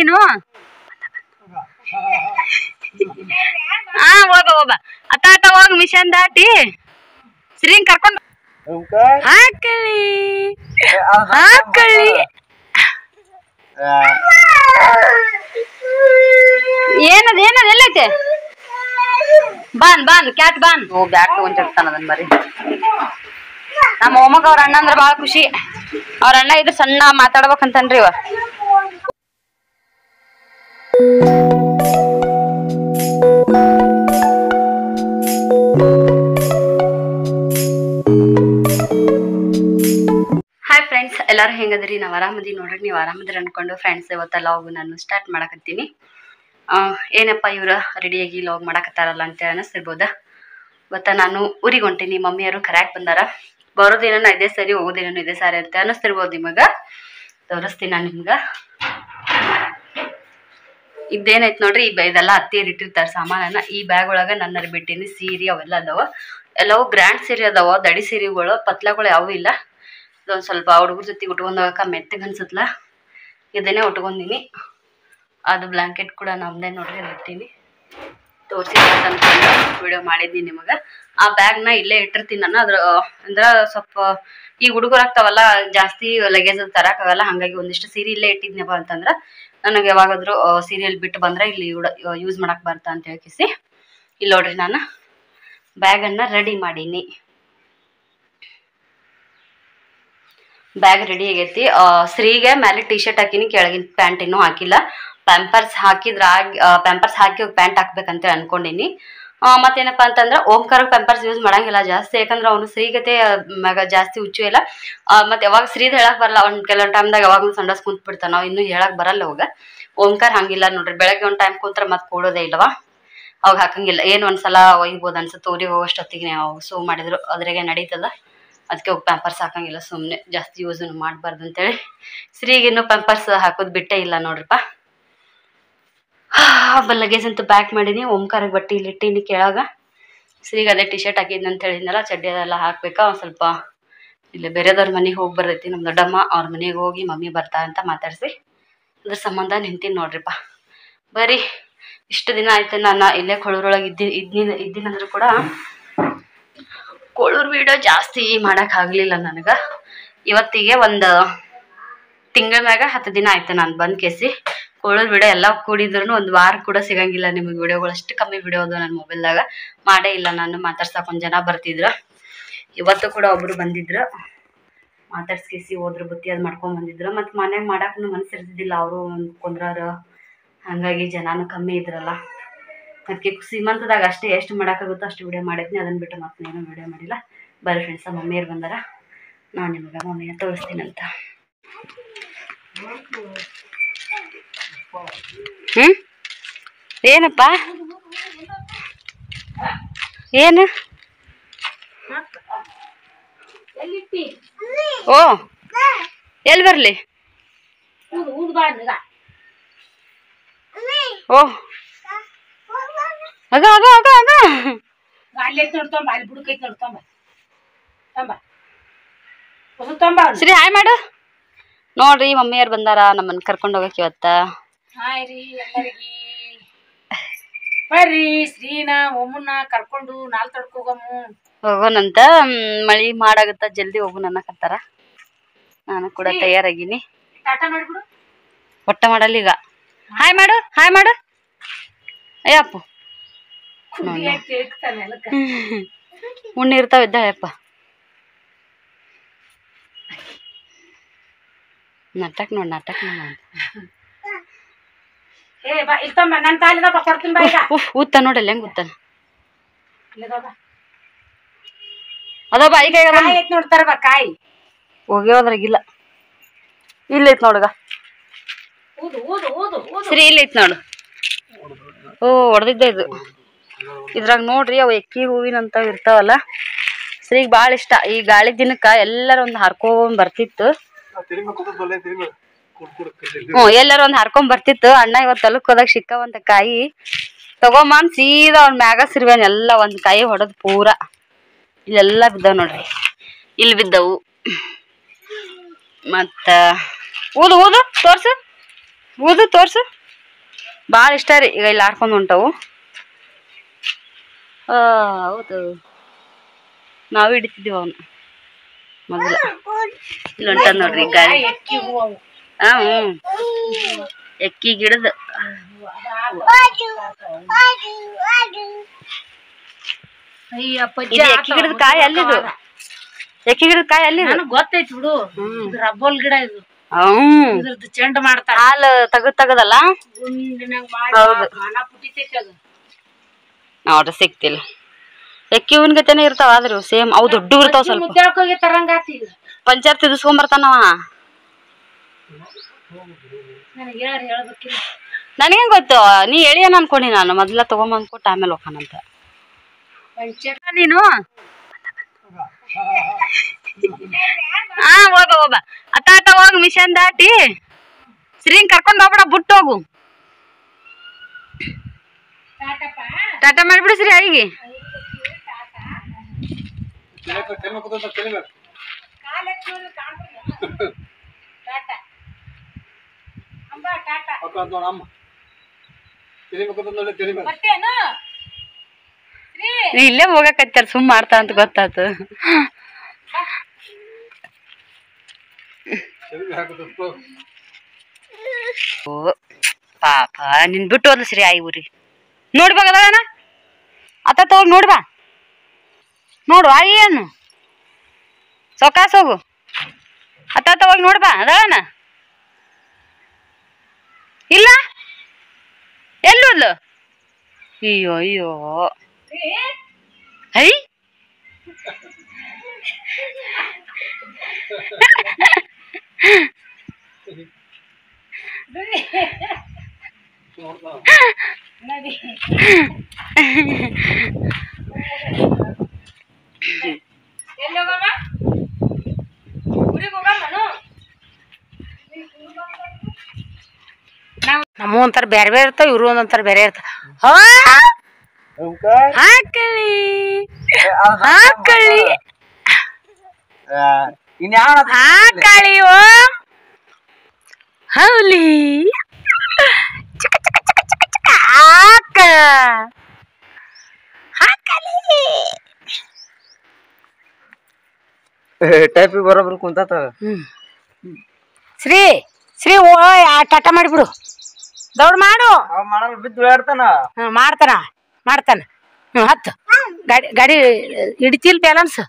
ನೀನು ಹೋಗ ಅತ್ತ ಅತ್ತ ಹೋಗ್ ಮಿಷನ್ ದಾಟಿ ಶ್ರೀನ್ ಕರ್ಕೊಂಡು ಹಾಕಳಿ ಹಾಕಳಿ ಏನದ ಎಲ್ಲೈತೆ ಬಾನ್ ಕ್ಯಾಟ್ ಬಾನ್ ಬ್ಯಾಗ್ ತಗೊಂಡಿರ್ತಾನ ಅದನ್ ಬರೀ ನಮ್ಮ ಮೊಮ್ಮಗ ಅವ್ರ ಅಣ್ಣ ಅಂದ್ರ ಬಾಳ ಖುಷಿ ಅವ್ರ ಅಣ್ಣ ಇದ್ರ ಸಣ್ಣ ಮಾತಾಡ್ಬೇಕಂತನ್ರಿ ಇವ ಹಾಯ್ ಫ್ರೆಂಡ್ಸ್ ಎಲ್ಲಾರು ಹೆಂಗದ್ರಿ ನಾವ್ ಆರಾಮದಿ ನೋಡ್ರಿ ನೀವು ಆರಾಮದ್ರಿ ಅನ್ಕೊಂಡು ಫ್ರೆಂಡ್ಸ್ ಇವತ್ತ ಲಾಗ್ ನಾನು ಸ್ಟಾರ್ಟ್ ಮಾಡಕತ್ತೀನಿ ಏನಪ್ಪ ಇವ್ರ ರೆಡಿಯಾಗಿ ಲಾಗ್ ಮಾಡಕತ್ತಾರಲ್ಲ ಅಂತ ಅನಿಸ್ತಿರ್ಬೋದ ಇವತ್ತ ನಾನು ಊರಿಗೆ ಹೊಂಟೀನಿ ಮಮ್ಮಿಯವರು ಕರ್ಯಾಕ್ ಬಂದಾರ ಬರೋದೇನ ಇದೇ ಸರಿ ಹೋಗೋದೇನೋ ಇದೇ ಸಾರಿ ಅಂತ ಅನಿಸ್ತಿರ್ಬೋದು ನಿಮಗ ತೋರಿಸ್ತೀನಿ ನಾನು ನಿಮ್ಗ ಇದೇನೈತ್ ನೋಡ್ರಿ ಇದೆಲ್ಲ ಅತ್ತಿಯರ್ ಇಟ್ಟಿರ್ತಾರ ಸಾಮಾನನ್ನ ಈ ಬ್ಯಾಗ್ ಒಳಗ ನನ್ನ ಬಿಟ್ಟಿನಿ ಸೀರೆ ಅವೆಲ್ಲ ಅದಾವ ಎಲ್ಲವೂ ಗ್ರ್ಯಾಂಡ್ ಸೀರೆ ಅದಾವ ದಡಿ ಸೀರೆಗಳು ಪತ್ಲಗಳು ಯಾವೂ ಇಲ್ಲ ಇದೊಂದು ಸ್ವಲ್ಪ ಹುಡುಗರ ಜೊತೆಗೆ ಉಟ್ಕೊಂಡೋಗಕ್ಕ ಮೆತ್ತಗೆ ಅನ್ಸತ್ಲ ಇದನ್ನೇ ಉಟ್ಕೊಂಡಿನಿ ಅದು ಬ್ಲಾಂಕೆಟ್ ಕೂಡ ನಮ್ದೇ ನೋಡ್ರಿ ಇರ್ತೀನಿ ತೋರಿಸಿ ವಿಡಿಯೋ ಮಾಡಿದ್ದೀನಿ ನಿಮಗೆ ಆ ಬ್ಯಾಗ್ನ ಇಲ್ಲೇ ಇಟ್ಟಿರ್ತೀನಿ ನಾನು ಅದ್ರ ಅಂದ್ರ ಸ್ವಲ್ಪ ಈಗ ಹುಡುಗರು ಆಗ್ತಾವಲ್ಲ ಜಾಸ್ತಿ ಲಗೇಜ್ ತರಕಾಗಲ್ಲ ಹಾಗಾಗಿ ಒಂದಿಷ್ಟು ಸೀರೆ ಇಲ್ಲೇ ಇಟ್ಟಿದ್ನಪ್ಪ ಅಂತಂದ್ರ ನನಗೆ ಯಾವಾಗಾದ್ರೂ ಸೀರಿಯಲ್ ಬಿಟ್ಟು ಬಂದ್ರೆ ಇಲ್ಲಿ ಯೂಸ್ ಮಾಡಕ್ ಬರ್ತಾ ಅಂತ ಹೇಳ್ಕಿಸಿ ಇಲ್ಲಿ ನೋಡ್ರಿ ನಾನು ಬ್ಯಾಗನ್ನ ರೆಡಿ ಮಾಡೀನಿ ಬ್ಯಾಗ್ ರೆಡಿ ಆಗೈತಿ ಶ್ರೀಗೆ ಮೇಲೆ ಟಿ ಶರ್ಟ್ ಹಾಕಿನಿ ಕೆಳಗಿನ ಪ್ಯಾಂಟ್ ಇನ್ನೂ ಹಾಕಿಲ್ಲ ಪ್ಯಾಂಪರ್ಸ್ ಹಾಕಿದ್ರ ಪ್ಯಾಂಪರ್ಸ್ ಹಾಕಿ ಪ್ಯಾಂಟ್ ಹಾಕ್ಬೇಕಂತ ಅನ್ಕೊಂಡಿನಿ ಮತ್ತೇನಪ್ಪಾ ಅಂತಂದ್ರ ಓಂಕಾರ ಪ್ಯಾಂಪರ್ಸ್ ಯೂಸ್ ಮಾಡಂಗಿಲ್ಲ ಜಾಸ್ತಿ ಯಾಕಂದ್ರೆ ಅವನು ಶ್ರೀಗತೆ ಮ್ಯಾಗ ಜಾಸ್ತಿ ಹುಚ್ಚು ಇಲ್ಲ ಮತ್ತೆ ಯಾವಾಗ ಶ್ರೀದ್ ಹೇಳಕ್ ಬರಲ್ಲ ಅವ್ನ ಕೆಲವೊಂದು ಟೈಮ್ದಾಗ ಯಾವಾಗ ಸಂಡಾಸ್ ಕುಂತ್ ಬಿಡ್ತಾನ ನಾವ್ ಇನ್ನು ಹೇಳಕ್ ಬರಲ್ಲ ಅವಾಗ ಓಂಕಾರ ಹಂಗಿಲ್ಲ ನೋಡ್ರಿ ಬೆಳಗ್ಗೆ ಒಂದ್ ಟೈಮ್ ಕುಂತ್ರ ಮತ್ ಕೂಡೋದೇ ಇಲ್ವಾ ಅವಾಗ ಹಾಕಂಗಿಲ್ಲ ಏನ್ ಒಂದ್ಸಲ ಒಯ್ಬೋದು ಅನ್ಸುತ್ತೆ ಊರಿಗೆ ಹೋಗೋಷ್ಟೊತ್ತಿಗೆ ನಾವು ಸೋ ಮಾಡಿದ್ರು ಅದ್ರಾಗೆ ನಡೀತದ ಅದಕ್ಕೆ ಹೋಗಿ ಪ್ಯಾಂಪರ್ಸ್ ಹಾಕಂಗಿಲ್ಲ ಸುಮ್ಮನೆ ಜಾಸ್ತಿ ಯೂಸ್ ಮಾಡಬಾರ್ದು ಅಂತೇಳಿ ಶ್ರೀಗಿನ್ನು ಪ್ಯಾಂಪರ್ಸ್ ಹಾಕೋದು ಬಿಟ್ಟೇ ಇಲ್ಲ ನೋಡ್ರಿಪ್ಪ ಲಗೇಜ್ ಅಂತೂ ಪ್ಯಾಕ್ ಮಾಡೀನಿ ಓಂಕಾರಕ್ಕೆ ಬಟ್ಟೆ ಇಲ್ಲಿ ಇಟ್ಟೀನಿ ಕೆಳಗ ಶ್ರೀಗೆ ಅದೇ ಟಿ ಶರ್ಟ್ ಹಾಕಿದ್ನಿ ಅಂತ ಹೇಳಿದ್ನಲ್ಲ ಚಡ್ಡಿ ಅದೆಲ್ಲ ಹಾಕ್ಬೇಕಾ ಒಂದು ಸ್ವಲ್ಪ ಇಲ್ಲಿ ಬೇರೆದವ್ರ ಮನೆಗೆ ಹೋಗಿ ಬರ್ತೈತಿ ನಮ್ಮ ದೊಡ್ಡಮ್ಮ ಅವ್ರ ಮನೆಗೆ ಹೋಗಿ ಮಮ್ಮಿ ಬರ್ತಾ ಅಂತ ಮಾತಾಡ್ಸಿ ಅದ್ರ ಸಂಬಂಧ ನಿಂತೀನಿ ನೋಡ್ರಿಪ್ಪ ಬರೀ ಇಷ್ಟು ದಿನ ಆಯ್ತು ನಾನು ಇಲ್ಲೇ ಕೊಳೂರೊಳಗೆ ಇದ್ದೀನಂದ್ರೂ ಕೂಡ ಕೊಳೂರು ವಿಡಿಯೋ ಜಾಸ್ತಿ ಮಾಡಕ್ ಆಗ್ಲಿಲ್ಲ ನನಗ ಇವತ್ತಿಗೆ ಒಂದು ತಿಂಗಳ ಮ್ಯಾಗ 10 ದಿನ ಆಯ್ತು ನಾನು ಬಂದ್ ಕೇಸಿ ಕೊಳೂರು ವಿಡಿಯೋ ಎಲ್ಲ ಕೂಡಿದ್ರು ಒಂದು ವಾರ ಕೂಡ ಸಿಗಂಗಿಲ್ಲ ನಿಮಗೆ ವಿಡಿಯೋಗಳು ಅಷ್ಟು ಕಮ್ಮಿ ವಿಡಿಯೋ ಅದ ನನ್ನ ಮೊಬೈಲ್ದಾಗ ಮಾಡೇ ಇಲ್ಲ ನಾನು ಮಾತಾಡ್ಸಕ್ ಒಂದ್ ಜನ ಬರ್ತಿದ್ರ ಇವತ್ತು ಕೂಡ ಒಬ್ರು ಬಂದಿದ್ರು ಮಾತಾಡ್ಸ್ಕೇಸಿ ಹೋದ್ರು ಬುತ್ತಿ ಅದ್ ಮಾಡ್ಕೊಂಡ್ ಬಂದಿದ್ರು ಮತ್ ಮನ್ಯಾಗ ಮಾಡಾಕನು ಮನ್ಸಿರ್ತಿದ್ದಿಲ್ಲ ಅವರು ಕೊಂದ್ರಾರ ಹಂಗಾಗಿ ಜನಾನು ಕಮ್ಮಿ ಇದ್ರಲ್ಲ ಅದಕ್ಕೆ ಸೀಮಂತದಾಗ ಅಷ್ಟೇ ಎಷ್ಟು ಮಾಡೋಕ್ಕಾಗುತ್ತೋ ಅಷ್ಟು ವಿಡಿಯೋ ಮಾಡಿದ್ನಿ ಅದನ್ನ ಬಿಟ್ಟು ಮತ್ತೆ ಏನೂ ವಿಡಿಯೋ ಮಾಡಿಲ್ಲ ಬರೀ ಫ್ರೆಂಡ್ಸ ಮಮ್ಮಿಯರು ಬಂದಾರ ನಾನು ನಿಮಗೆ ಮಮ್ಮಿನ ತೋರಿಸ್ತೀನಂತ ಏನಪ್ಪ ಏನು ಓ ಎಲ್ಲಿ ಬರ್ಲಿ ಓ ಆಗ ಆಗ ಆಗ ಆಗ ಶ್ರೀ ಹಾಯ್ ಮಾಡು ನೋಡ್ರಿ ಮಮ್ಮಿಯರ್ ಬಂದಾರ ನಮ್ಮನ್ನ ಕರ್ಕೊಂಡ್ ಹೋಗಕ್ ಇವತ್ತ ಹಾಯ್ ರೀ ಎಲ್ಲರಿಗೆ ಬರ್ರಿ ಶ್ರೀನ ಒಮ್ಮನ್ನ ಕರ್ಕೊಂಡು ನಾಲ್ ತಡ್ಕೋಗಮ್ಮು ಹೋಗೋಣಂತ ಮಳಿ ಮಾಡಾಗತ್ತ ಜಲ್ದಿ ಹೋಗೋಣ ಅನ್ನಕತ್ತಾರ ನಾನು ಕೂಡ ತಯಾರಾಗಿನಿ ಟಾಟಾ ಮಾಡ್ಬಿಡು ಒಟ್ಟ ಮಾಡಲ್ಲ ಈಗ ಹಾಯ್ ಮಾಡು ಹಾಯ್ ಮಾಡು ಅಯ್ಯಪ್ಪ ಉಣ್ಣಿರ್ತಾವ ಇದ್ದಾಳಪ್ಪ ನಾಟಕ ನೋಡ್ ಏ ಬಾ ಇಲ್ತಮ್ಮ ನನ್ನ ತಾಲಿದ ಕೊಡ್ತೀನಿ ಬಾ ಈಗ ಊತ್ತ ನೋಡಲ್ಲ ಹೆಂಗ್ ಊತ್ತ ಅದ ಬಾಯಿ ಕೈ ಐತ್ ನೋಡ್ತಾರ ಬಾ ಕಾಯಿ ಹೋಗ್ಯೋದ್ರಾಗಿಲ್ಲ ಇಲ್ಲೈತ್ ನೋಡಗ ಸರಿ ಇಲ್ಲೈತ್ ನೋಡು ಓ ಹೊಡೆದಿದ್ದೆ ಇದು ಇದ್ರಾಗ ನೋಡ್ರಿ ಅವು ಎಕ್ಕಿ ಹೂವಿನಂತ ಇರ್ತಾವಲ್ಲ ಶ್ರೀಗ್ ಬಾಳ ಇಷ್ಟ ಈ ಗಾಳಿ ದಿನಕ್ಕ ಎಲ್ಲಾರ ಒಂದ್ ಹರ್ಕೊಂಡ್ ಬರ್ತಿತ್ತು ಎಲ್ಲಾರ ಒಂದ್ ಹರ್ಕೊಂಡ್ ಬರ್ತಿತ್ತು ಅಣ್ಣ ಇವತ್ ಹೊಲಕ್ ಹೋದಾಗ ಸಿಕ್ಕವಂತ ಕಾಯಿ ತಗೊಂಬಂದ್ ಸೀದಾ ಅವ್ನ ಮ್ಯಾಗ ಸಿರ್ವೇನ್ ಎಲ್ಲ ಒಂದ್ ಕಾಯಿ ಹೊಡದ್ ಪೂರಾ ಇಲ್ಲೆಲ್ಲಾ ಬಿದ್ದಾವ್ ನೋಡ್ರಿ ಇಲ್ಲಿ ಬಿದ್ದವು ಮತ್ತ ಊದು ತೋರ್ಸು ಊದು ತೋರ್ಸು. ಭಾಳ ಇಷ್ಟ ರೀ. ಈಗ ಇಲ್ಲಿ ಆಡ್ಕೊಂಡು ಹೊಂಟವು. ಹೌದು, ನಾವು ಹಿಡಿತಿದ್ದೀವಿ ಅವನು ಮೊದಲು. ಇಲ್ಲಿ ಹೊಂಟದ ನೋಡ್ರಿ ಗಾಳಿ. ಎಕ್ಕಿ ಗಿಡದ ಎಕ್ಕಿ ಗಿಡದ ಕಾಯಿ ಅಲ್ಲಿದು. ಎಕ್ಕಿ ಗಿಡದ ಕಾಯಿ ಅಲ್ಲಿ ಗೊತ್ತೈತಿ ಬಿಡು. ರಬ್ಬಲ್ ಗಿಡ ಇದು. ಚೆಂಡ ಮಾಡ್ತಾರ. ಹಾಲು ತಗದಲ್ಲ. ಹೌದು ನೋಡ್ರಿ ಸಿಕ್ತಿಲ್ಲ. ಎಕ್ಕಿ ಹೂನ್ಗತೆನೆ ಇರ್ತಾವ. ಆದ್ರೂ ಸೇಮ್ ಅವು ದೊಡ್ಡ ಇರ್ತಾವ. ಸ್ವಲ್ಪ ಪಂಚಾಯತ್ ತಿದ್ಸ್ಕೊಂಬರ್ತಾನವ. ನನಗೆ ಗೊತ್ತು, ನೀ ಹೇಳಿ ಏನ್ ಅನ್ಕೊಂಡಿ. ನಾನು ಮೊದ್ಲ ತಗೊಂಬಂದ್ ಕೊಟ್ಟು ಆಮೇಲೆ ಹೋಗೋಣಂತ. ನೀನು ಹೋಗ ಅತ್ತ ಹೋಗ. ಮಿಷನ್ ದಾಟಿ ಶ್ರೀಂಗ್ ಕರ್ಕೊಂಡ್ ಹೋಗ್ಬೇಡ, ಬಿಟ್ಟು ಹೋಗು. ಟಾಟಾ ಮಾಡಿಬಿಡು ಶ್ರೀ ಅಡಿಗೆ. ನೀ ಇಲ್ಲೇ ಹೋಗಕತ್ತಾರ, ಸುಮ್ ಮಾಡ್ತಾ ಅಂತ ಗೊತ್ತಾತು. ಪಾಪ ನಿನ್ ಬಿಟ್ಟು ಹೋದ್ಲು ಶ್ರೀ ಆಯಿ ಊರಿ. ನೋಡ್ಬಾಗದಣ ಅತ್ತ ಹೋಗಿ ನೋಡ್ಬಾ. ನೋಡು ಆಯಿ ಏನು ಸೊಕಾಸ್ ಹೋಗು. ಅತ್ತ ಹೋಗಿ ನೋಡ್ಬಾ. ಅದಳನ ಇಲ್ಲ ಎಲ್ಲೋದ್ಲು? ಅಯ್ಯೋ ಅಯ್ಯೋ ಐ ನಮ್ಮ ಒಂಥರ ಬೇರೆ ಬೇರೆ ಇರ್ತಾವ, ಇವ್ರು ಒಂದೊಂಥರ ಬೇರೆ ಇರ್ತಾವ. ಹಾಕಳಿ ಹಾಕಳಿ ಹಾಕಳಿ ಓ ಹೌಲಿ ಹಾಕ ಹಾಕಲಿ ಟೈಪಿಗೆ ಬರೋಬ್ರು ಕುಂತಾತ. ಶ್ರೀ ಶ್ರೀ ಓ ಟಾಟ ಮಾಡಿಬಿಡು. ದೌಡ್ ಮಾಡು. ಮಾಡಲ್ ಬಿದ್ದು ಹೇಳ್ತಾನ. ಮಾಡ್ತಾನ ಮಾಡ್ತಾನ. ಹತ್ತು ಗಾಡಿ ಗಾಡಿ ಹಿಡಿತಿಲ್ ಬ್ಯಾಲೆನ್ಸ್.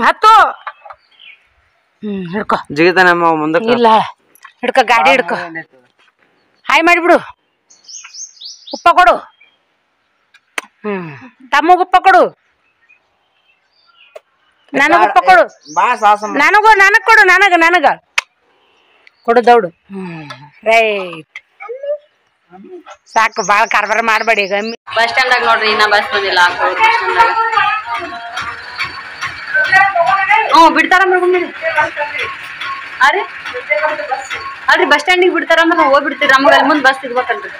ಹತ್ತು ಹಿಡ್ಕೊ. ಜಿಗಿತಾನಮ್ಮ ಮುಂದಕ್ಕೆ. ಇಲ್ಲ ಹಿಡ್ಕೊ, ಗಾಡಿ ಹಿಡ್ಕೊ. ಹಾಯ್ ಮಾಡಿಬಿಡು. ಉಪ್ಪ ಕೊಡು. ತಮ್ಮಗ ಉಪ್ಪ ಕೊಡು. ನನಗ ಉಪ್ಪ ಕೊಡು. ನನಗೂ ನನಗ್ ಕೊಡು. ನನಗ ಕೊಡು ದೌಡು. ರೈಟ್ ಸಾಕು. ಬಾಳ ಕಾರ್ಬಾರ ಮಾಡ್ಬೇಡಿ. ಈಗ ಬಸ್ ಸ್ಟ್ಯಾಂಡ್ ನೋಡ್ರಿ, ಇನ್ನ ಬಸ್ ಬಂದಿಲ್ಲ. ಬಿಡ್ತಾರ ಅರೆ ಅಲ್ರಿ ಬಸ್ ಸ್ಟ್ಯಾಂಡಿಗೆ ಬಿಡ್ತಾರ ಅಂದ್ರೆ ನಾವು ಹೋಗ್ಬಿಡ್ತೀವಿ. ನಮ್ಗೆ ಅಲ್ಲಿ ಮುಂದೆ ಬಸ್ ಸಿಗ್ಬೇಕಲ್ರಿ.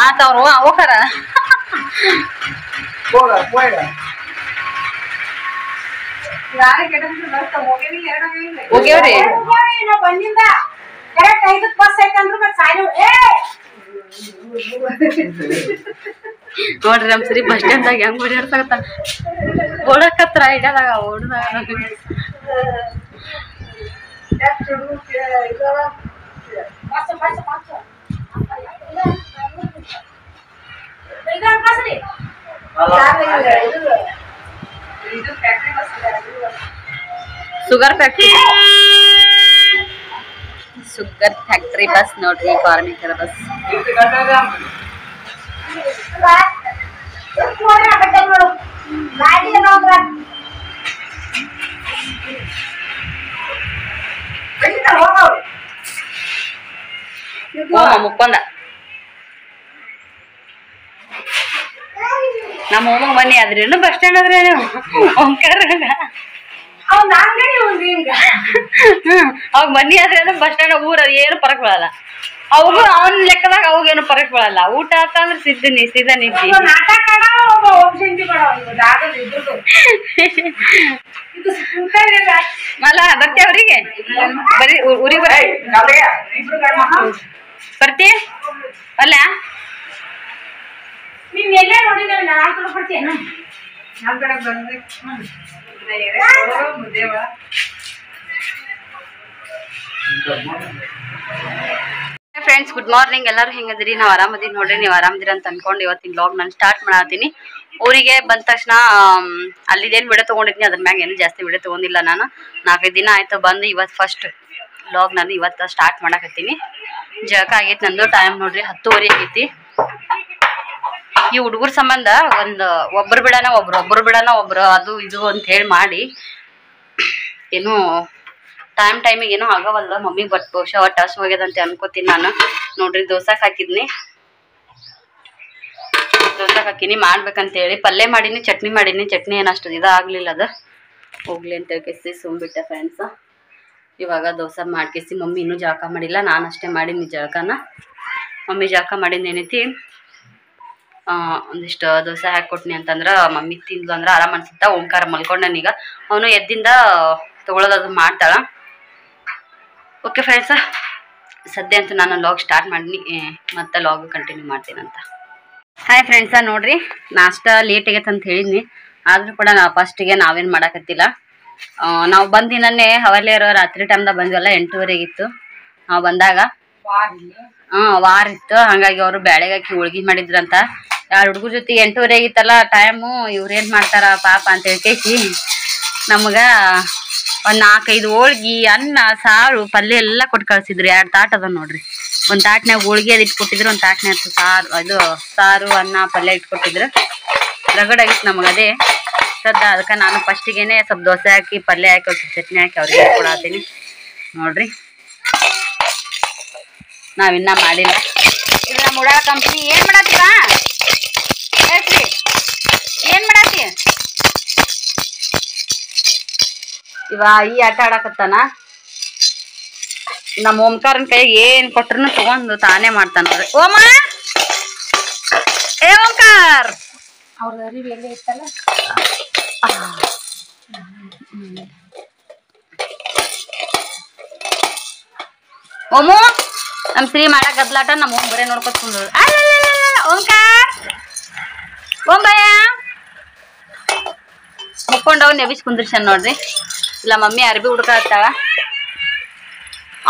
ಆತವ್ರು ಹೋಗಾರ ಹೋಗ್ಯವ್ರಿ. ನೋಡ್ರಿ ನಮ್ ಸರಿ ಬಸ್ ಸ್ಟ್ಯಾಂಡ್ದಾಗ ಹೆಂಗ್ ಓಡಾಡ್ಸಾಕತ್ತ. ಓಡಕತ್ರ ಇಡದಾಗ ಓಡ್ದಾಗ ಶುಗರ್ ಫ್ಯಾಕ್ಟ್ರಿ ಬಸ್ ನೋಡ್ರಿ, ಕಾರ್ಮಿಕರ ಬಸ್. ಮುಕ್ಕೊಂದ ನಮ್ಮ ಹೋಮ ಮನಿ ಆದ್ರೇನು ಬಸ್ ಸ್ಟ್ಯಾಂಡ್ ಆದ್ರೇನು ಅವಾಗ ಮನಿ ಆದ್ರೇನು ಬಸ್ ಸ್ಟ್ಯಾಂಡ್ ಊರ ಏನು ಪರಕ್ ಬೀಳಲ್ಲ. ಅವಾಗ ಅವನ ಲೆಕ್ಕದಾಗ ಅವಾಗೇನು ಪರಕ್ ಬೀಳಲ್ಲ. ಊಟ ಆತಂದ್ರೆ ಸೀದಾ ನಿದ್ದಿ. ಮಲ್ಲ ಬರ್ತಿ ಅವ್ರಿಗೆ ಬರೀ ಊರಿಗೆ ಬರ್ತಿ ಅಲ್ಲ ಫ್ರೆಂಡ್ಸ್ ಗುಡ್ ಮಾರ್ನಿಂಗ್. ಎಲ್ಲರೂ ಹೆಂಗದಿರಿ? ನಾವು ಆರಾಮದೀನಿ ನೋಡ್ರಿ. ನೀವು ಆರಾಮದಿರಿ ಅಂತ ಅನ್ಕೊಂಡು ಇವತ್ತಿನ ವ್ಲಾಗ್ ನಾನು ಸ್ಟಾರ್ಟ್ ಮಾಡತ್ತೀನಿ. ಊರಿಗೆ ಬಂದ ತಕ್ಷಣ ಅಲ್ಲಿದೇನು ವಿಡಿಯೋ ತೊಗೊಂಡಿದ್ನಿ, ಅದ್ರ ಮ್ಯಾಗ ಏನು ಜಾಸ್ತಿ ವಿಡಿಯೋ ತೊಗೊಂಡಿಲ್ಲ. ನಾನು 4-5 ದಿನ ಆಯ್ತು ಬಂದು. ಇವತ್ತು ಫಸ್ಟ್ ವ್ಲಾಗ್ ನಾನು ಇವತ್ತು ಸ್ಟಾರ್ಟ್ ಮಾಡಕತ್ತೀನಿ. ಜಳಕ ಆಗೈತಿ ನಂದು. ಟೈಮ್ ನೋಡ್ರಿ 10:30 ಆಗೈತಿ. ಈ ಹುಡುಗರ ಸಂಬಂಧ ಒಬ್ಬರು ಬಿಡೋಣ ಒಬ್ರು ಅದು ಇದು ಅಂತ ಹೇಳಿ ಮಾಡಿ ಏನು ಟೈಮಿಗೆ ಏನೋ ಆಗವಲ್ಲ ಮಮ್ಮಿಗೆ. ಬಟ್ ಬಹುಶಃ ಹಸು ಹೋಗ್ಯದಂತೆ ಅನ್ಕೋತೀನಿ ನಾನು. ನೋಡ್ರಿ ದೋಸೆಗೆ ಹಾಕಿದ್ನಿ, ಹಾಕಿನಿ ಮಾಡ್ಬೇಕಂತೇಳಿ. ಪಲ್ಯ ಮಾಡೀನಿ, ಚಟ್ನಿ ಮಾಡೀನಿ. ಚಟ್ನಿ ಏನಷ್ಟು ಇದಾಗಲಿಲ್ಲ, ಅದು ಹೋಗ್ಲಿ ಅಂತ ಹೇಳ್ಕೇಸಿ ಸುಮ್ಬಿಟ್ಟೆ ಫ್ರೆಂಡ್ಸ್. ಇವಾಗ ದೋಸೆ ಮಾಡ್ಕೇಸಿ ಮಮ್ಮಿ ಇನ್ನೂ ಜಳಕ ಮಾಡಿಲ್ಲ, ನಾನು ಅಷ್ಟೇ ಮಾಡೀನಿ ಜಳಕನ. ಮಮ್ಮಿ ಜಳಕ ಮಾಡಿದ್ದು ಏನೈತಿ ಒಂದಿಷ್ಟು ದೋಸೆ ಹಾಕಿಕೊಟ್ನಿ ಅಂತಂದ್ರೆ ಮಮ್ಮಿ ತಿಂದ್ಲು ಅಂದ್ರೆ ಆರಾಮ್ ಅನ್ಸುತ್ತಾ. ಓಂಕಾರ ಮಲ್ಕೊಂಡನೀಗ, ಅವನು ಎದ್ದಿಂದ ತಗೊಳ್ಳೋದು ಮಾಡ್ತಾಳ. ಓಕೆ ಫ್ರೆಂಡ್ಸ್, ಸದ್ಯ ಅಂತೂ ನಾನು ಲಾಗ್ ಸ್ಟಾರ್ಟ್ ಮಾಡೀನಿ, ಮತ್ತೆ ಲಾಗ್ ಕಂಟಿನ್ಯೂ ಮಾಡ್ತೀನಂತ. ಹಾಯ್ ಫ್ರೆಂಡ್ಸ, ನೋಡ್ರಿ ನಾಷ್ಟ ಲೇಟ್ ಆಗೈತೆ ಅಂತ ಹೇಳಿದ್ನಿ. ಆದರೂ ಕೂಡ ನಾವು ಫಸ್ಟಿಗೆ ನಾವೇನು ಮಾಡಕತ್ತಿಲ್ಲ. ನಾವು ಬಂದಿನೇ ಹವಲೇರು ರಾತ್ರಿ ಟೈಮ್ದಾಗ ಬಂದ್ವಲ್ಲ, 8:30 ನಾವು ಬಂದಾಗ. ವಾರ ಇತ್ತು, ಹಾಗಾಗಿ ಅವರು ಬ್ಯಾಳೆಗೆ ಹಾಕಿ ಹೋಳ್ಗಿ ಮಾಡಿದ್ರಂತ. 2 ಹುಡುಗರ ಜೊತೆಗೆ 8:30 ಟೈಮು. ಇವ್ರೇನು ಮಾಡ್ತಾರ ಪಾಪ ಅಂತ ಹೇಳ್ಕೇಸಿ ನಮ್ಗೆ ಒಂದು 4-5 ಹೋಳ್ಗಿ, ಅನ್ನ, ಸಾರು, ಪಲ್ಯ ಎಲ್ಲ ಕೊಟ್ಟು ಕಳ್ಸಿದ್ರು. 2 ತಾಟ್ ಅದ ನೋಡ್ರಿ. ಒಂದು ತಾಟ್ನಾಗ ಹೋಳ್ಗಿ ಅದು ಇಟ್ಕೊಟ್ಟಿದ್ರು, ಒಂದು ತಾಟ್ನಾಗ ಸಾರು ಅನ್ನ ಪಲ್ಯ ಇಟ್ಕೊಟ್ಟಿದ್ರು. ರಗಡಾಗಿತ್ತು ನಮಗೆ ಅದೇ ಸದ್ದ. ಅದಕ್ಕೆ ನಾನು ಫಸ್ಟಿಗೆ ಸ್ವಲ್ಪ ದೋಸೆ ಹಾಕಿ ಪಲ್ಯ ಹಾಕಿ ಸ್ವಲ್ಪ ಚಟ್ನಿ ಹಾಕಿ ಅವ್ರಿಗೆ ಕೊಡತ್ತೀನಿ ನೋಡ್ರಿ. ನಾವಿನ್ನ ಮಾಡಿಲ್ಲ. ಇದು ನಮ್ಮ ಉಡಾ ಕಂಪ್ನಿ. ಏನು ಮಾಡತ್ತೀವ ಹೇಳ್ರಿ, ಏನು ಮಾಡತ್ತಿ? ಇವ ಈ ಆಟ ಆಡಕತ್ತಾನ. ನಮ್ಮ ಓಂಕಾರನ ಕೈಗೆ ಏನ್ ಕೊಟ್ರು ತಗೊಂಡು ತಾನೇ ಮಾಡ್ತಾನ ನೋಡ್ರಿ. ಓಮ ಏ ಓಂಕಾರ, ಅವ್ರ ಅರಿವಿ ಎಲ್ಲ ಇತ್ತಲ್ಲ. ಓಮು ನಮ್ ಶ್ರೀ ಮಾಡಕ್ ಗದ್ಲಾಟ, ನಮ್ಮ ಓಂ ಬರೇ ನೋಡ್ಕೊತ ಕುಂದ್ರು. ಓಂಕಾರ ಓಂಬಯ್ಯ ಮುಕ್ಕೊಂಡವ್ ನೆಬಿಸ್ ಕುಂದ್ರಿಸನ್ ನೋಡ್ರಿ. ಇಲ್ಲ ಮಮ್ಮಿ ಅರ್ಬಿ ಹುಡ್ಕಾತಾಳ.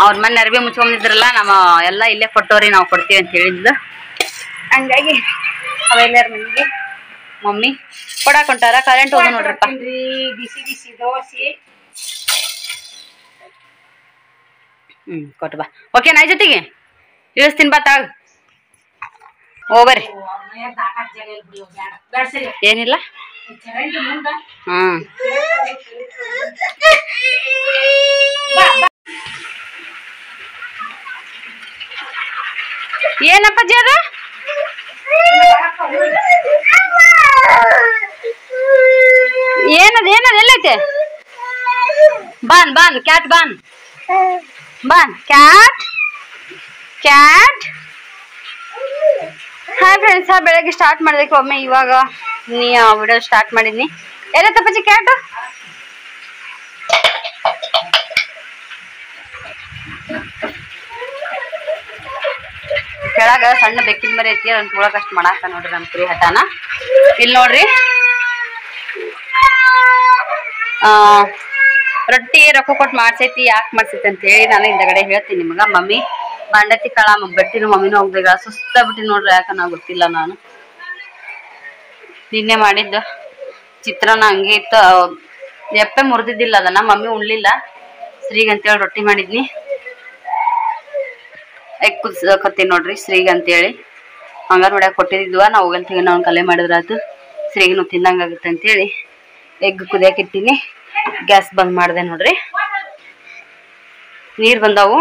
ಅವ್ರ ಮನೆ ಅರ್ಬಿ ಮುಚ್ಕೊಂಡಿದ್ರಲ್ಲ, ನಮ್ಮ ಎಲ್ಲ ಇಲ್ಲೇ ಕೊಟ್ಟವ್ರಿ, ನಾವು ಕೊಡ್ತೀವಿ ಅಂತ ಹೇಳಿದ್ದು. ಹಂಗಾಗಿ ಅವೆಲ್ಲರ ಮನೆಗೆ ಮಮ್ಮಿ ಕೊಡಾಕ್ ಹೊಂಟಾರ. ಕರೆಂಟ್ ಹೋಗ ನೋಡ್ರಪ್ಪ. ಬಿಸಿ ಬಿಸಿ ದೋಸೆ ಕೊಟ್ಟು ಬಾ. ಓಕೆ, ನೈ ಜೊತೆಗೆ ಇಳಿಸ್ತೀನಿ ಬಾ ತಾಗ. ಓ ಬರ್ರಿ. ಏನಿಲ್ಲ. ಏನಪ್ಪಾಜಿ ಅದ? ಏನದ ಎಲ್ಲೈತೆ? ಬಾನ್ ಕ್ಯಾಟ್ ಬಾನ್ ಕ್ಯಾಟ್. ಹಾಯ್ ಫ್ರೆಂಡ್ಸ್, ಬೆಳಗ್ಗೆ ಸ್ಟಾರ್ಟ್ ಮಾಡಿದಕ್ಕೆ ಒಮ್ಮೆ ಇವಾಗ ವಿಡಿಯೋ ಸ್ಟಾರ್ಟ್ ಮಾಡಿದ್ನಿ. ಎಲ್ಲೈತಪ್ಪಾಜಿ ಕ್ಯಾಟು? ಕೆಳಗ ಸಣ್ಣ ಬೆಕ್ಕಿನ ಮರಿ ಐತಿ, ಅದನ್ನ ತೊಗೊಳಕ್ ಅಷ್ಟು ಮಾಡಾಕ ನೋಡ್ರಿ ನಮ್ಮ ಕುರಿ ಹಠಾನ. ಇಲ್ಲಿ ನೋಡ್ರಿ ರೊಟ್ಟಿ ರೊಕ್ಕ ಕೊಟ್ಟು ಮಾಡ್ಸೈತಿ. ಯಾಕೆ ಮಾಡ್ಸೈತಿ ಅಂತ ಹೇಳಿ ನಾನು ಹಿಂದಗಡೆ ಹೇಳ್ತೀನಿ ನಿಮ್ಗ. ಮಮ್ಮಿ ಬಾಂಡತಿ ಕಾಳ ಬಟ್ಟಿನ ಮಮ್ಮಿನೂ ಹೋಗ್ದಾಗ ಸುಸ್ತ ಬಿಟ್ಟಿ ನೋಡ್ರಿ. ಯಾಕ ನಾವು ಗೊತ್ತಿಲ್ಲ. ನಾನು ನಿನ್ನೆ ಮಾಡಿದ್ದ ಚಿತ್ರಾನ್ನ ಹಂಗೆ ಇತ್ತು. ಎಪ್ಪೆ ಮುರಿದಿದ್ದಿಲ್ಲ, ಅದನ್ನ ಮಮ್ಮಿ ಉಣ್ಲಿಲ್ಲ. ಶ್ರೀಗ್ ಅಂತೇಳಿ ರೊಟ್ಟಿ ಮಾಡಿದ್ನಿ. ಎಗ್ ಕುದಿಸಕತ್ತೀನಿ ನೋಡ್ರಿ ಶ್ರೀಗ್ ಅಂತೇಳಿ. ಹಂಗಾರ ಹೊಡ್ಯಾಕ ಕೊಟ್ಟಿದ್ವ. ನಾವು ಹೋಗಂತೀವಿ, ನಾವು ಕಲೆ ಮಾಡಿದ್ರಾತು ಶ್ರೀಗಿನೂ ತಿನ್ನಂಗಾಗುತ್ತೆ ಅಂತೇಳಿ ಎಗ್ ಕುದಿಯಾಕ ಇಟ್ಟಿನಿ. ಗ್ಯಾಸ್ ಬಂದ್ ಮಾಡಿದೆ ನೋಡ್ರಿ. ನೀರು ಬಂದಾವು.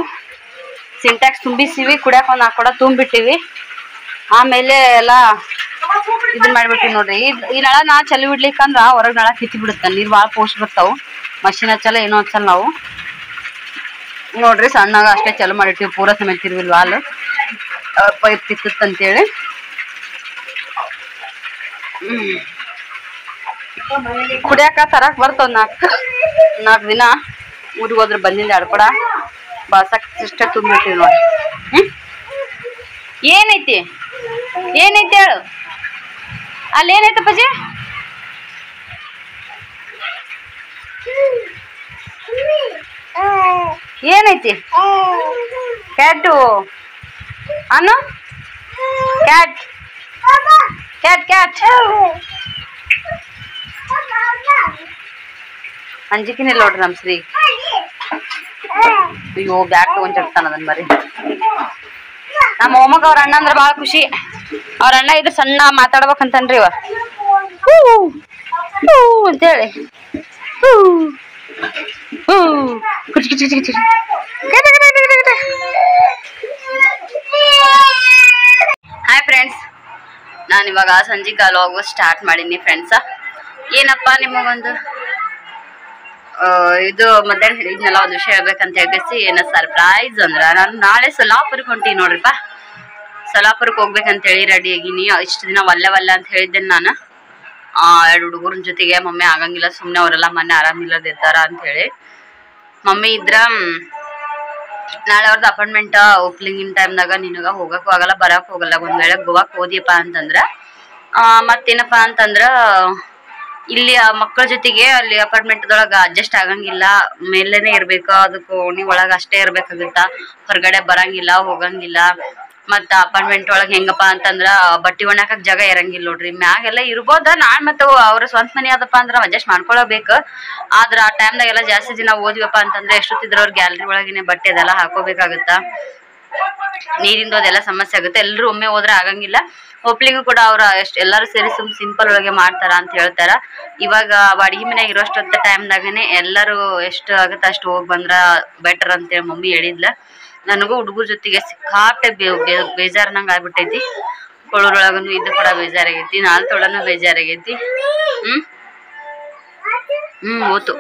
ಸಿಂಟ್ಯಾಕ್ಸ್ ತುಂಬಿಸಿವಿ, ಕುಡಿಯಾಕ ಒಂದು 4 ಕೊಡ ತುಂಬಿಟ್ಟಿವಿ. ಆಮೇಲೆ ಎಲ್ಲ ಇದನ್ನ ಮಾಡ್ಬಿಟ್ಟಿವಿ ನೋಡ್ರಿ. ಈ ನಳ ನಾ ಚಲಿ ಬಿಡ್ಲಿಕ್ಕಂದ್ರ ಹೊರಗೆ ನಳ ಕಿತ್ತಿ ಬಿಡುತ್ತೆ, ನೀರು ಭಾಳ ಪೋಸ್ಟ್ ಬರ್ತಾವು. ಮಷಿನ್ ಹಚ್ಚಲ್ಲ ಏನೋ ಹಚ್ಚಲ್ಲ ನಾವು ನೋಡ್ರಿ. ಸಣ್ಣಾಗ ಅಷ್ಟೇ ಚಲೋ ಮಾಡಿಟ್ಟಿವಿ, ಪೂರ ಸಮೇತ ತಿರ್ವಿಲ್ ವಾಲ್ ಪೈಪ್ ತಿತ್ತಂತೇಳಿ. ಕುಡಿಯಾಕ ತರಕ್ ಬರ್ತವ್ 4 ದಿನ. ಊರಿಗೆ ಹೋದ್ರೆ ಬಂದಿಂದ 2 ಕೊಡ ಬಾಸಕ್ ಇಷ್ಟ ತುಂಬಿಟ್ಟಿವಿ ನೋಡಿ. ಏನೈತಿ ಹೇಳು, ಅಲ್ಲಿ ಏನೈತಪ್ಪಾಜಿ? ಏನೈತಿ? ಕ್ಯಾಟು ಅನ್ನು ಕ್ಯಾಟ್ ಕ್ಯಾಟ್ ಕ್ಯಾಟ್ ಅಂಜಿಕಿನಿಲ್ಲ ನೋಡ್ರಿ ನಮ್ ಶ್ರೀ. ಅಯ್ಯೋ ಬ್ಯಾಗ್ ತಗೊಂಡಿರ್ತಾನ ಅದನ್ ಬರೀ. ನಮ್ಮ ಮೊಮ್ಮಗ ಅವ್ರ ಅಣ್ಣ ಅಂದ್ರ ಬಾಳ ಖುಷಿ. ಅವ್ರ ಅಣ್ಣ ಇದ್ರ ಸಣ್ಣ ಮಾತಾಡ್ಬೇಕಂತನ್ರಿ ಇವ ಅಂತೇಳಿ. ಹಾಯ್ ಫ್ರೆಂಡ್ಸ್, ನಾನು ಇವಾಗ ಸಂಜೆ ಲಾಗ್ ಸ್ಟಾರ್ಟ್ ಮಾಡೀನಿ ಫ್ರೆಂಡ್ಸ. ಏನಪ್ಪಾ ನಿಮಗೊಂದು ಇದು ಮಧ್ಯಾಹ್ನ ಹೇಳಿದ್ನೆಲ್ಲ ಒಂದು ವಿಷಯ ಹೇಳ್ಬೇಕಂತ ಹೇಳಿ ಏನ ಸರ್ಪ್ರೈಸ್ ಅಂದ್ರ, ನಾನು ನಾಳೆ ಸೊಲ್ಲಾಪುರಕ್ಕೆ ಹೊಂಟೀನಿ ನೋಡ್ರಿಪ್ಪ. ಸೊಲ್ಲಾಪುರಕ್ಕೆ ಹೋಗ್ಬೇಕಂತ ಹೇಳಿ ರೆಡಿ ಆಗಿನಿ. ಇಷ್ಟು ದಿನ ಒಲ್ಲೆ ಅಂತ ಹೇಳಿದ್ದೇನೆ ನಾನು. 2 ಹುಡುಗರ ಜೊತೆಗೆ. ಮಮ್ಮಿ ಆಗಂಗಿಲ್ಲ, ಸುಮ್ಮನೆ ಅವರೆಲ್ಲ ಮೊನ್ನೆ ಆರಾಮಿಲ್ಲದಿರ್ತಾರ ಅಂತ ಹೇಳಿ. ಮಮ್ಮಿ ಇದ್ರ ನಾಳೆ ಅವ್ರದ್ದು ಅಪಾಯಿಂಟ್ಮೆಂಟ್ ಓಪನಿಂಗಿನ ಟೈಮ್ದಾಗ ನಿನಗ ಹೋಗಕ್ಕೂ ಆಗಲ್ಲ, ಬರಕ್ ಹೋಗಲ್ಲ. ಒಂದ್ ವೇಳೆ ಗೋವಾಕ್ ಹೋದಿಯಪ್ಪ ಅಂತಂದ್ರ ಮತ್ತೇನಪ್ಪಾ ಅಂತಂದ್ರ ಇಲ್ಲಿ ಮಕ್ಕಳ ಜೊತೆಗೆ ಅಲ್ಲಿ ಅಪಾರ್ಟ್ಮೆಂಟ್ದೊಳಗ ಅಡ್ಜಸ್ಟ್ ಆಗಂಗಿಲ್ಲ, ಮೇಲೇನೆ ಇರ್ಬೇಕು. ಅದಕ್ಕೆ ಓಣಿ ಒಳಗ ಅಷ್ಟೇ ಇರ್ಬೇಕಾಗುತ್ತ, ಹೊರಗಡೆ ಬರಂಗಿಲ್ಲ, ಹೋಗಂಗಿಲ್ಲ. ಮತ್ತ ಅಪಾರ್ಟ್ಮೆಂಟ್ ಒಳಗ್ ಹೆಂಗಪ್ಪ ಅಂತಂದ್ರ ಬಟ್ಟಿ ಒಣಾಕಕ್ ಜಾಗ ಇರಂಗಿಲ್ಲ ನೋಡ್ರಿ. ಮ್ಯಾಗೆಲ್ಲ ಇರ್ಬೋದ, ನಾನ್ ಮತ್ತ ಅವ್ರ ಸ್ವಂತ ಮನಿ ಆದಪ್ಪ ಅಂದ್ರ ಅಡ್ಜಸ್ಟ್ ಮಾಡ್ಕೊಳಬೇಕು. ಆದ್ರ ಆ ಟೈಮ್ದಾಗೆಲ್ಲ ಜಾಸ್ತಿ ದಿನ ಓದಿವಪ್ಪ ಅಂತಂದ್ರೆ ಎಷ್ಟೊತ್ತಿದ್ರ ಅವ್ರ ಗ್ಯಾಲರಿ ಒಳಗಿನ ಬಟ್ಟೆ ಅದೆಲ್ಲ ಹಾಕೋಬೇಕಾಗುತ್ತ. ನೀರಿಂದು ಅದೆಲ್ಲ ಸಮಸ್ಯೆ ಆಗುತ್ತೆ. ಎಲ್ರು ಒಮ್ಮೆ ಹೋದ್ರೆ ಆಗಂಗಿಲ್ಲ. ಓಪ್ಲಿಂಗು ಕೂಡ ಅವ್ರ ಎಲ್ಲಾರು ಸೇರಿ ಸಿಂಪಲ್ ಒಳಗೆ ಮಾಡ್ತಾರ ಅಂತ ಹೇಳ್ತಾರ. ಇವಾಗ ಅಡಿಗೆ ಮನ್ಯಾಗ ಇರೋಷ್ಟೊತ್ತ ಟೈಮ್ದಾಗನೆ ಎಲ್ಲರೂ ಎಷ್ಟು ಆಗುತ್ತೆ ಅಷ್ಟು ಹೋಗಿ ಬಂದ್ರ ಬೆಟರ್ ಅಂತೇಳಿ ಮಮ್ಮಿ ಹೇಳಿದ್ಲ. ನನಗೂ ಹುಡುಗರ ಜೊತೆಗೆ ಸಿಕ್ಕಾಪಟ್ಟೆ ಬೇಜಾರ್ನಂಗ ಆಗ್ಬಿಟ್ಟೈತಿ. ಕೊಳೂರೊಳಗನು ಇದು ಕೂಡ ಬೇಜಾರಾಗೈತಿ, ನಾಲ್ತೊಳನು ಬೇಜಾರಾಗೈತಿ. ಓತು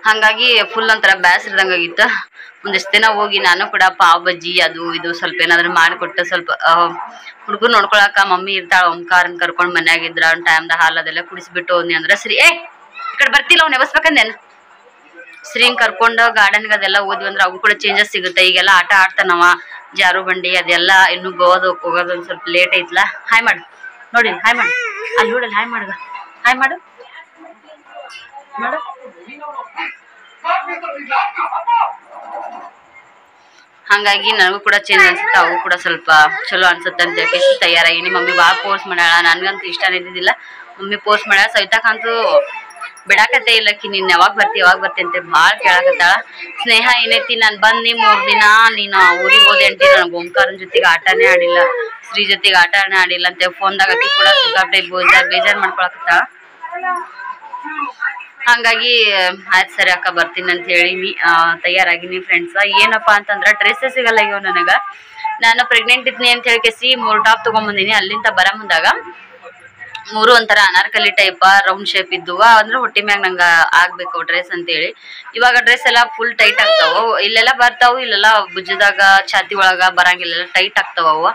ಹಂಗಾಗಿ ಫುಲ್ ಒಂಥರ ಬ್ಯಾಸರದಂಗಾಗಿತ್ತ. ಒಂದಿಷ್ಟು ದಿನ ಹೋಗಿ ನಾನು ಕೂಡ ಪಾವ್ ಬಜ್ಜಿ ಅದು ಇದು ಸ್ವಲ್ಪ ಏನಾದ್ರು ಮಾಡಿಕೊಟ್ಟು ಸ್ವಲ್ಪ ಹುಡುಗರು ನೋಡ್ಕೊಳಕ ಮಮ್ಮಿ ಇರ್ತಾಳ. ಓಂಕಾರನ್ ಕರ್ಕೊಂಡ್ ಮನ್ಯಾಗಿದ್ರ ಒಂದ್ ಟೈಮ್ದ ಹಾಲು ಅದೆಲ್ಲ ಕುಡಿಸ್ಬಿಟ್ಟು ಹೋದ್ನಿ ಅಂದ್ರ ಶ್ರೀ ಈ ಕಡೆ ಬರ್ತಿಲ್ಲ ಅವ್ನು ಎಬಸ್ಬೇಕಂದೇನು. ಶ್ರೀಂಗ್ ಕರ್ಕೊಂಡು ಗಾರ್ಡನ್ಗೆ ಅದೆಲ್ಲ ಹೋದ್ವಿ ಅಂದ್ರೆ ಅವು ಕೂಡ ಚೇಂಜಸ್ ಸಿಗುತ್ತೆ. ಈಗೆಲ್ಲ ಆಟ ಆಡ್ತಾನವ, ಜಾರು ಬಂಡಿ ಅದೆಲ್ಲ. ಇನ್ನು ಗೋವಾದ ಹೋಗೋದು ಒಂದ್ ಸ್ವಲ್ಪ ಲೇಟ್ ಐತ್ಲಾ. ಹಾಯ್ ಮಾಡು ನೋಡಿ, ಹಾಯ್ ಮಾಡು ಅಲ್ಲಿ ನೋಡಲ್ಲ, ಹಾಯ್ ಮಾಡು, ಹಾಯ್ ಮಾಡು ಮಾಡು. ಹಂಗಾಗಿ ನನಗೂ ಕೂಡ ಚೇಂಜ್ ಅನ್ಸುತ್ತೆ, ಅವು ಕೂಡ ಸ್ವಲ್ಪ ಚಲೋ ಅನ್ಸುತ್ತೆ ಅಂತ ಹೇಳಿ ತಯಾರಾಗಿನಿ. ಮಮ್ಮಿ ಭಾಳ ಪೋಸ್ಟ್ ಮಾಡ್ಯಾಳ, ನನ್ಗಂತೂ ಇಷ್ಟನೇ ಇದ್ದಿದ್ದಿಲ್ಲ. Mummy post ಮಾಡ್ಯಾಳ. ಸವಿತಾಕಂತೂ ಬಿಡಾಕತ್ತೆ ಇಲ್ಲಕ್ಕಿ, ನೀನ್ ಯಾವಾಗ ಬರ್ತಿ ಅಂತ ಭಾಳ ಕೇಳಾಕತ್ತಾಳ. ಸ್ನೇಹ ಏನೈತಿ, ನಾನ್ ಬಂದಿ 3 ದಿನ ನೀನು ಊರಿಗೆ ಹೋದೆ ಅಂಟಿ, ನನಗೆ ಓಂಕಾರನ ಜೊತೆಗೆ ಆಟನೇ ಆಡಿಲ್ಲ, ಶ್ರೀ ಜೊತೆಗೆ ಆಟನೇ ಆಡಿಲ್ಲ ಅಂತ ಫೋನ್ದಾಗ ಅಕ್ಕಿ ಕೂಡ ಸಿಕ್ಕಾಪಟ್ಟೆ ಬೇಜಾರ್ ಮಾಡ್ಕೊಳಕತ್ತಾಳ. ಹಂಗಾಗಿ ಆಯ್ತು ಸರಿ ಅಕ್ಕ ಬರ್ತೀನಿ ಅಂತ ಹೇಳಿನಿ, ತಯಾರಾಗಿನಿ ಫ್ರೆಂಡ್ಸ್. ಏನಪ್ಪಾ ಅಂತಂದ್ರ ಡ್ರೆಸ್ಸೇ ಸಿಗಲ್ಲ ಇವ್ ನನಗ. ನಾನು ಪ್ರೆಗ್ನೆಂಟ್ ಇದ್ನಿ ಅಂತ ಹೇಳಿ 3 ಟಾಪ್ ತಗೊಂಡ್ಬಂದಿನಿ. ಅಲ್ಲಿಂದ ಬರ ಮುಂದಾಗ 3 ಒಂಥರ ಅನಾರ್ಕಲಿ ಟೈಪ್ ರೌಂಡ್ ಶೇಪ್ ಇದ್ದುವ, ಅಂದ್ರೆ ಹೊಟ್ಟಿ ಮ್ಯಾಗ ನಂಗ ಆಗ್ಬೇಕು ಡ್ರೆಸ್ ಅಂತ ಹೇಳಿ. ಇವಾಗ ಡ್ರೆಸ್ ಎಲ್ಲ ಫುಲ್ ಟೈಟ್ ಆಗ್ತಾವ. ಇಲ್ಲೆಲ್ಲ ಬರ್ತಾವು, ಇಲ್ಲೆಲ್ಲ ಭುಜದಾಗ ಛಾತಿ ಒಳಗ ಬರಂಗಿಲ್ಲ, ಟೈಟ್ ಆಗ್ತಾವ.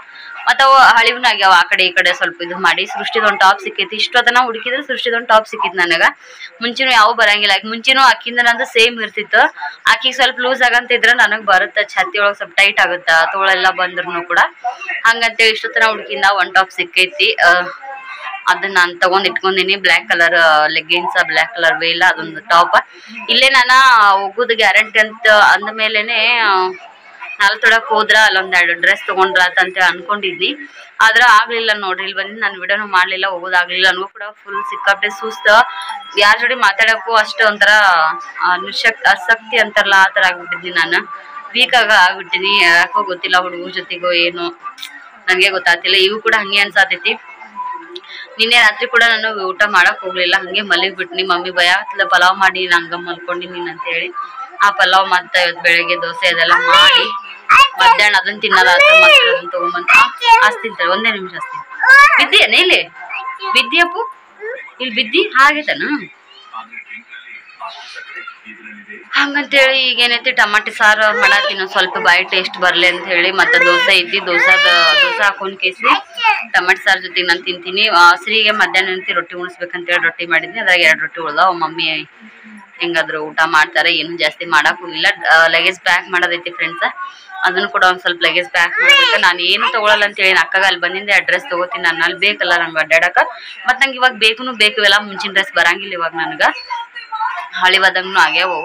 ಮತ್ತ ಅವು ಹಳಿವ್ನ ಆಗ್ಯಾವ. ಆ ಕಡೆ ಈ ಕಡೆ ಸ್ವಲ್ಪ ಇದು ಮಾಡಿ ಸೃಷ್ಟಿದೊಂದು ಟಾಪ್ ಸಿಕ್ಕೈತಿ. ಇಷ್ಟೊತ್ತನ ಹುಡುಕಿದ್ರೆ ಸೃಷ್ಟಿದೊಂದು ಟಾಪ್ ಸಿಕ್ಕಿತ್ ನನಗ. ಮುಂಚಿನೂ ಯಾವ ಬರಂಗಿಲ್ಲ. ಮುಂಚಿನೂ ಅಕ್ಕಿಂದ ನಂದು ಸೇಮ್ ಇರ್ತಿತ್ತು. ಆಕಿಗೆ ಸ್ವಲ್ಪ ಲೂಸ್ ಆಗಂತಿದ್ರ ನನಗ್ ಬರುತ್ತೆ. ಛಾತಿ ಒಳಗ್ ಸ್ವಲ್ಪ ಟೈಟ್ ಆಗುತ್ತ, ತೋಳೆಲ್ಲ ಬಂದ್ರು ಕೂಡ. ಹಂಗಂತೇಳಿ ಇಷ್ಟೊತ್ತನ ಹುಡುಕಿಂದ ಒಂದ್ ಟಾಪ್ ಸಿಕ್ಕೈತಿ. ಅದನ್ನ ನಾನು ತಗೊಂಡ್ ಇಟ್ಕೊಂಡಿನಿ. Black colour leggings, black colour ವೇಲ, ಅದೊಂದು ಟಾಪ್. ಇಲ್ಲೇ ನಾನು ಹೋಗುದು ಗ್ಯಾರಂಟಿ ಅಂತ ಅಂದ ಮೇಲೆನೆ ನಾಲ್ತೊಡಕ್ ಹೋದ್ರ ಅಲ್ಲೊಂದೆರಡು ಡ್ರೆಸ್ ತಗೊಂಡ್ರ ಅಂತ ಅನ್ಕೊಂಡಿದ್ನಿ. ಆದ್ರ ಆಗ್ಲಿಲ್ಲ ನೋಡ್ರಿ. ಇಲ್ಲಿ ಬಂದಿದ್ದು ನಾನು ವಿಡಿಯೋನು ಮಾಡ್ಲಿಲ್ಲ, ಹೋಗೋದಾಗ್ಲಿಲ್ಲ. ನನಗೂ ಕೂಡ ಫುಲ್ ಸಿಕ್ಕಾಪಟ್ಟೆ ಸುಸ್ತ. ಯಾರ ಜೋಡಿ ಮಾತಾಡಕ್ಕೂ ಅಷ್ಟ ಒಂಥರ ಆಸಕ್ತಿ ಅಂತಾರಲ್ಲ, ಆ ತರ ಆಗ್ಬಿಟ್ಟಿದ್ನಿ. ನಾನು ವೀಕ್ ಆಗ್ಬಿಟ್ಟಿನಿ. ಯಾಕೋ ಗೊತ್ತಿಲ್ಲ, ಹುಡುಗರ ಜೊತೆಗೋ ಏನು ನಂಗೆ ಗೊತ್ತಾಗ್ತಿಲ್ಲ. ಇವು ಕೂಡ ಹಂಗೆ ಅನ್ಸಾತೈತಿ. ನಿನ್ನೆ ರಾತ್ರಿ ಕೂಡ ನಾನು ಊಟ ಮಾಡಕ್ ಹೋಗ್ಲಿಲ್ಲ, ಹಂಗೆ ಮಲಗ್ ಬಿಟ್ನಿ. ಮಮ್ಮಿ ಭಯ ಆಗ್ತಿಲ್ಲ, ಪಲಾವ್ ಮಾಡಿ ಹಂಗ ಮಲ್ಕೊಂಡಿನಿ ಅಂತ ಹೇಳಿ. ಆ ಪಲಾವ್ ಮತ್ತೆ ಇವತ್ತು ಬೆಳಿಗ್ಗೆ ದೋಸೆ ಅದೆಲ್ಲ ಮಾಡಿ ಮಧ್ಯಾಹ್ನ ಅದನ್ನ ತಿನ್ನಲ್ಲ ಮತ್ತೆ ಅದನ್ನ ತಗೊಂಬಂತ ಹಸ್ತಿಂತಾರೆ. ಒಂದೇ ನಿಮಿಷ ಹಸ್ತೀನಿ. ಬಿದ್ದಿಯೇನ ಇಲ್ಲಿ? ಬಿದ್ದಿಯಪ್ಪು ಇಲ್ಲಿ ಬಿದ್ದಿ ಹಾಗೇತನ? ಹಂಗಂತೇಳಿ ಈಗೇನೈತಿ ಟಮಾಟಿ ಸಾರು ಮಾಡತ್ತೀನಿ ಸ್ವಲ್ಪ ಬಾಯಿ ಟೇಸ್ಟ್ ಬರ್ಲಿ ಅಂತ ಹೇಳಿ. ಮತ್ತೆ ದೋಸೆ ಐತಿ, ದೋಸೆ ಹಾಕೊಂಡ್ ಕೇಸಿ ಟಮಾಟಿ ಸಾರು ಜೊತೆಗೆ ನಾನು ತಿಂತೀನಿ. ಶ್ರೀಗೆ ಮಧ್ಯಾಹ್ನ ರೊಟ್ಟಿ ಉಣಿಸ್ಬೇಕಂತೇಳಿ ರೊಟ್ಟಿ ಮಾಡಿದ್ನಿ. ಅದ್ರಾಗ 2 ರೊಟ್ಟಿ ಉಳ್ದಾವ. ಮಮ್ಮಿ ಹೆಂಗಾದ್ರು ಊಟ ಮಾಡ್ತಾರೆ, ಏನು ಜಾಸ್ತಿ ಮಾಡಕ್ ಹೋಗಿಲ್ಲ. ಲಗೇಜ್ ಪ್ಯಾಕ್ ಮಾಡೋದೈತಿ ಫ್ರೆಂಡ್ಸ್, ಅದನ್ನು ಕೂಡ ಒಂದ್ ಸ್ವಲ್ಪ ಲಗೇಜ್ ಪ್ಯಾಕ್ ಮಾಡ್ಬೇಕು. ನಾನು ಏನು ತಗೊಳಲ್ಲ ಅಂತ ಹೇಳಿ ಅಕ್ಕಾಗ ಅಲ್ಲಿ ಬಂದಿಂದ ಅಡ್ರೆಸ್ ತಗೋತೀನಿ. ನಾನು ಅಲ್ಲಿ ಬೇಕಲ್ಲ ನಂಗೆ ಅಡ್ಡಾಡಕ. ಮತ್ತೆ ನಂಗೆ ಇವಾಗ ಬೇಕು ಇವೆಲ್ಲ ಮುಂಚಿನ ಡ್ರೆಸ್ ಬರಂಗಿಲ್ಲ ಇವಾಗ ನನಗೆ. ಹಳಿವಾದಂಗೂ ಆಗ್ಯಾವು.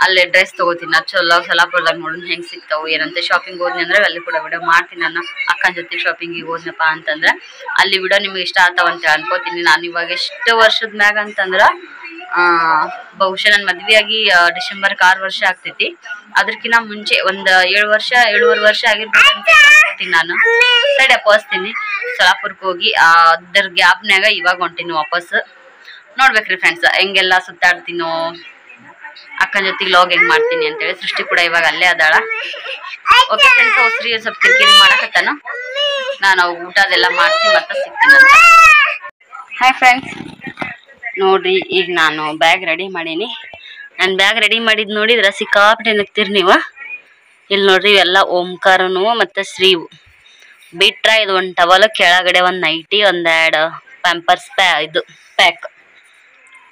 ಅಲ್ಲಿ ಡ್ರೆಸ್ ತಗೋತೀನಿ. ಚಲೋ ಸಲಾಪುರದಾಗ ನೋಡೋಣ ಹೆಂಗ್ ಸಿಗ್ತಾವು ಏನಂತ. ಶಾಪಿಂಗ್ ಹೋದ್ನಿ ಅಂದ್ರೆ ಅಲ್ಲಿ ಕೂಡ ವಿಡಿಯೋ ಮಾಡ್ತೀನಿ. ನಾನು ಅಕ್ಕನ ಜೊತೆ ಶಾಪಿಂಗಿಗೆ ಹೋದ್ನಪ್ಪ ಅಂತಂದ್ರೆ ಅಲ್ಲಿ ವಿಡಿಯೋ ನಿಮ್ಗೆ ಇಷ್ಟ ಆಗ್ತಾವಂತ ಅನ್ಕೋತೀನಿ. ನಾನು ಇವಾಗ ಎಷ್ಟು ವರ್ಷದ ಮ್ಯಾಗ ಅಂತಂದ್ರೆ ಬಹುಶಃ ನನ್ನ ಮದ್ವೆಯಾಗಿ ಡಿಸೆಂಬರ್ಗೆ 6 ವರ್ಷ ಆಗ್ತೈತಿ. ಅದಕ್ಕಿಂತ ಮುಂಚೆ ಒಂದು 7-7.5 ವರ್ಷ ಆಗಿರ್ಬೇಕಂತ ಅನ್ಕೋತೀನಿ ನಾನು. ಸೈಡ್ ಅಪ್ಪಸ್ತೀನಿ ಸಲಾಪುರಕ್ಕೆ ಹೋಗಿ ಅದ್ರ ಗ್ಯಾಪ್ನ್ಯಾಗ ಇವಾಗ ಹೊಂಟೀನಿ ವಾಪಸ್. ನೋಡ್ಬೇಕ್ರಿ ಫ್ರೆಂಡ್ಸ್ ಹೆಂಗೆಲ್ಲ ಸುತ್ತಾಡ್ತೀನೋ, ಅಕ್ಕನ ಜೊತೆಗೆ ಲಾಗ್ ಹೆಂಗ್ ಮಾಡ್ತೀನಿ ಅಂತೇಳಿ. ಸೃಷ್ಟಿ ಕೂಡ ಇವಾಗ ಅಲ್ಲೇ ಅದಾಳ. ಓಕೆ ಫ್ರೆಂಡ್ಸ್, ಹೊಸ್ರಿ ಸ್ವಲ್ಪ ಕಿರಿಕಿರಿ ಮಾಡಕತ್ತಾನ. ನಾನು ಊಟ ಅದೆಲ್ಲ ಮಾಡಿಸಿ ಮತ್ತೆ ಸಿಗ್ತೀನಿ ಅಂತ. ಹಾಯ್ ಫ್ರೆಂಡ್ಸ್, ನೋಡ್ರಿ ಈಗ ನಾನು ಬ್ಯಾಗ್ ರೆಡಿ ಮಾಡೀನಿ. ನಾನು ಬ್ಯಾಗ್ ರೆಡಿ ಮಾಡಿದ್ ನೋಡಿದ್ರೆ ಸಿಕ್ಕಾಪಟ್ಟೆ ನಗ್ತೀರಿ ನೀವು. ಇಲ್ಲಿ ನೋಡ್ರಿ ಇವೆಲ್ಲ ಓಂಕಾರನು ಮತ್ತೆ ಶ್ರೀವು ಬಿಟ್ರ ಇದು ಒಂದು ಟವಲ್, ಕೆಳಗಡೆ ಒಂದು ನೈಟಿ, ಒಂದೆರಡು ಪ್ಯಾಂಪರ್ಸ್ ಪ್ಯಾಕ್.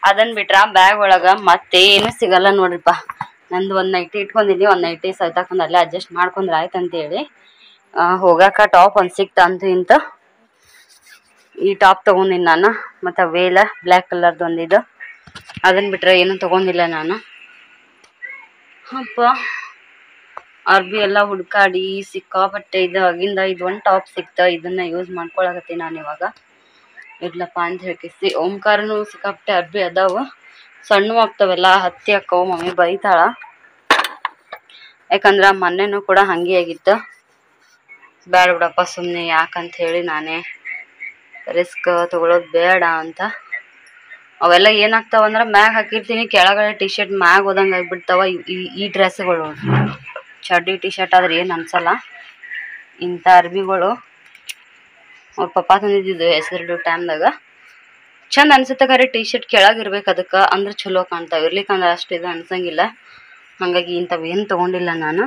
ಅದನ್ನ ಬಿಟ್ರ ಬ್ಯಾಗ್ ಒಳಗ ಮತ್ತೇನು ಸಿಗಲ್ಲ ನೋಡ್ರಿಪ್ಪ. ನಂದು ಒಂದು ನೈಟಿ ಇಟ್ಕೊಂಡಿನಿ. ಒಂದು ನೈಟಿ ಸೈತಾಕೊಂಡ್ ಅಲ್ಲೇ ಅಡ್ಜಸ್ಟ್ ಮಾಡ್ಕೊಂಡ್ರೆ ಆಯ್ತು ಅಂತೇಳಿ ಹೋಗಾಕ ಟಾಪ್ ಒಂದು ಸಿಕ್ತ ಅಂತೂ ಇಂತ. ಈ ಟಾಪ್ ತಗೊಂಡಿನಿ ನಾನು. ಮತ್ತು ವೇಲ ಬ್ಲ್ಯಾಕ್ ಕಲರ್ದು ಒಂದಿದು. ಅದನ್ನ ಬಿಟ್ರೆ ಏನು ತಗೊಂಡಿಲ್ಲ ನಾನು. ಅಪ್ಪ ಅರ್ಬಿ ಎಲ್ಲ ಹುಡ್ಕಾಡಿ ಸಿಕ್ಕಾಪಟ್ಟೆ ಆಗಿಂದ ಇದು ಒಂದು ಟಾಪ್ ಸಿಕ್ತ. ಇದನ್ನ ಯೂಸ್ ಮಾಡ್ಕೊಳಕತ್ತೀನಿ ನಾನು ಇವಾಗ. ಇರ್ಲಪ್ಪ ಅಂತ ಹೇಳ್ಕಿಸಿ ಓಂಕಾರನು ಸಿಕ್ಕಾಪಟ್ಟೆ ಅರ್ಬಿ ಅದಾವು. ಸಣ್ಣ ಆಗ್ತಾವೆಲ್ಲ ಹತ್ತಿ ಹಾಕವು. ಮಮ್ಮಿ ಬೈತಾಳ, ಯಾಕಂದ್ರೆ ಮೊನ್ನೆನೂ ಕೂಡ ಹಂಗೆ ಆಗಿತ್ತು. ಬೇಡ ಬಿಡಪ್ಪ ಸುಮ್ಮನೆ ಯಾಕಂತ ಹೇಳಿ ನಾನೇ ರಿಸ್ಕ್ ತಗೊಳೋದು ಬೇಡ ಅಂತ. ಅವೆಲ್ಲ ಏನಾಗ್ತಾವಂದ್ರೆ ಮ್ಯಾಗ ಹಾಕಿರ್ತೀನಿ, ಕೆಳಗಡೆ ಟಿ ಶರ್ಟ್ ಮ್ಯಾಗ ಹೋದಂಗೆ ಆಗಿಬಿಡ್ತಾವ. ಈ ಡ್ರೆಸ್ಗಳು ಚಡ್ಡಿ ಟಿ ಶರ್ಟ್ ಆದ್ರೆ ಏನು ಅನ್ಸಲ್ಲ. ಇಂಥ ಅರ್ಬಿಗಳು ಅವ್ರ ಪಪ್ಪ ತಂದಿದ್ದು ಹೆಸರಿಡು ಟೈಮ್ದಾಗ ಚಂದ ಅನ್ಸುತ್ತೆ. ಖರೆ ಟಿ ಶರ್ಟ್ ಕೆಳಗಿರ್ಬೇಕು ಅದಕ್ಕೆ, ಅಂದ್ರೆ ಚಲೋ ಕಾಣ್ತಾವೆ. ಇರ್ಲಿಕ್ಕಂದ್ರೆ ಅಷ್ಟು ಇದು ಅನ್ಸಂಗಿಲ್ಲ. ಹಾಗಾಗಿ ಇಂಥವು ಏನು ತೊಗೊಂಡಿಲ್ಲ ನಾನು.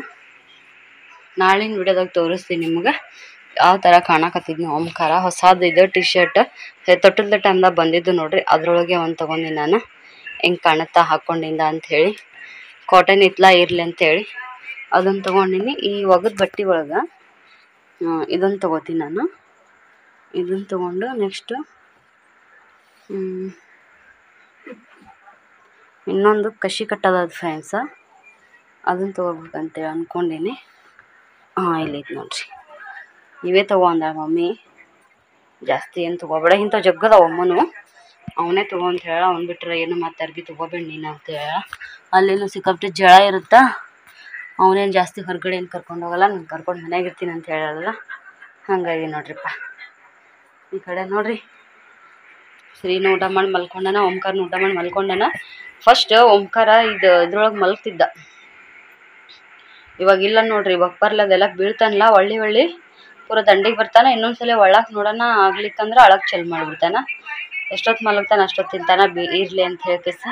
ನಾಳಿನ ವಿಡಿಯೋದಾಗ ತೋರಿಸ್ತೀನಿ ನಿಮ್ಗೆ ಯಾವ ಥರ ಕಾಣಕತ್ತಿದ್ನಿ. ಓಂಕಾರ ಹೊಸದು ಇದು ಟಿ ಶರ್ಟ್ ತೊಟ್ಟದ ಟೈಮ್ದಾಗ ಬಂದಿದ್ದು ನೋಡ್ರಿ. ಅದ್ರೊಳಗೆ ಒಂದು ತೊಗೊಂಡಿನಿ ನಾನು. ಹೆಂಗೆ ಕಾಣುತ್ತಾ ಹಾಕ್ಕೊಂಡಿಂದ ಅಂಥೇಳಿ. ಕಾಟನ್ ಇತ್ಲಾ ಇರಲಿ ಅಂಥೇಳಿ ಅದನ್ನು ತೊಗೊಂಡಿನಿ. ಈ ಒಗದ ಬಟ್ಟೆ ಒಳಗೆ ಇದನ್ನು ತೊಗೋತೀನಿ ನಾನು. ಇದನ್ನು ತೊಗೊಂಡು ನೆಕ್ಸ್ಟು ಇನ್ನೊಂದು ಕಸಿ ಕಟ್ಟದ ಫ್ರೆಂಡ್ಸ, ಅದನ್ನು ತೊಗೋಬೇಕಂತೇಳಿ ಅಂದ್ಕೊಂಡಿನಿ. ಇಲ್ಲಿತ್ತು ನೋಡ್ರಿ. ಇವೇ ತಗೋ ಅಂದ ಮಮ್ಮಿ, ಜಾಸ್ತಿ ಏನು ತೊಗೋಬೇಡ. ಇಂಥ ಜಗ್ಗದ ಒಮ್ಮನು ಅವನೇ ತಗೋ ಅಂತ ಹೇಳ. ಅವ್ನು ಬಿಟ್ಟರೆ ಏನು ಮತ್ತೆ ಅರ್ಬಿ ತೊಗೋಬೇಡ ನೀನು ಅಂತ ಹೇಳ. ಅಲ್ಲೇನು ಸಿಕ್ಕಾಪಟ್ಟೆ ಜಳ ಇರುತ್ತಾ. ಅವನೇನು ಜಾಸ್ತಿ ಹೊರಗಡೆ ಏನು ಕರ್ಕೊಂಡು ಹೋಗಲ್ಲ. ನಾನು ಕರ್ಕೊಂಡು ಮನೆಯಾಗ ಇರ್ತೀನಿ ಅಂತ ಹೇಳಲ್ಲ. ಹಾಗಾಗಿ ನೋಡ್ರಿಪ್ಪ. ಈ ಕಡೆ ನೋಡ್ರಿ ಶ್ರೀನು ಊಟ ಮಾಡಿ ಮಲ್ಕೊಂಡನ, ಓಂಕಾರನ ಊಟ ಮಾಡಿ ಮಲ್ಕೊಂಡನ. ಫಸ್ಟ್ ಓಂಕಾರ ಇದ್ರೊಳಗೆ ಮಲ್ತಿದ್ದ. ಇವಾಗ ಇಲ್ಲ ನೋಡ್ರಿ. ಇವಾಗ ಬರ್ಲದೆಲ್ಲ ಬೀಳ್ತಾನಲ್ಲ ಒಳ್ಳಿ ಪೂರ ದಂಡಿಗೆ ಬರ್ತಾನೆ. ಇನ್ನೊಂದ್ಸಲ ಒಳ್ಳಾಕ್ ನೋಡೋಣ ಆಗ್ಲಿಕ್ಕಂದ್ರೆ ಅಳಕ್ ಚಲ್ ಮಾಡಿಬಿಡ್ತಾನ. ಎಷ್ಟೊತ್ತು ಮಲಗ್ತಾನೆ ಅಷ್ಟೊತ್ತು ತಿಂತಾನ. ಇರ್ಲಿ ಅಂತ ಹೇಳ್ಕೇಸಿ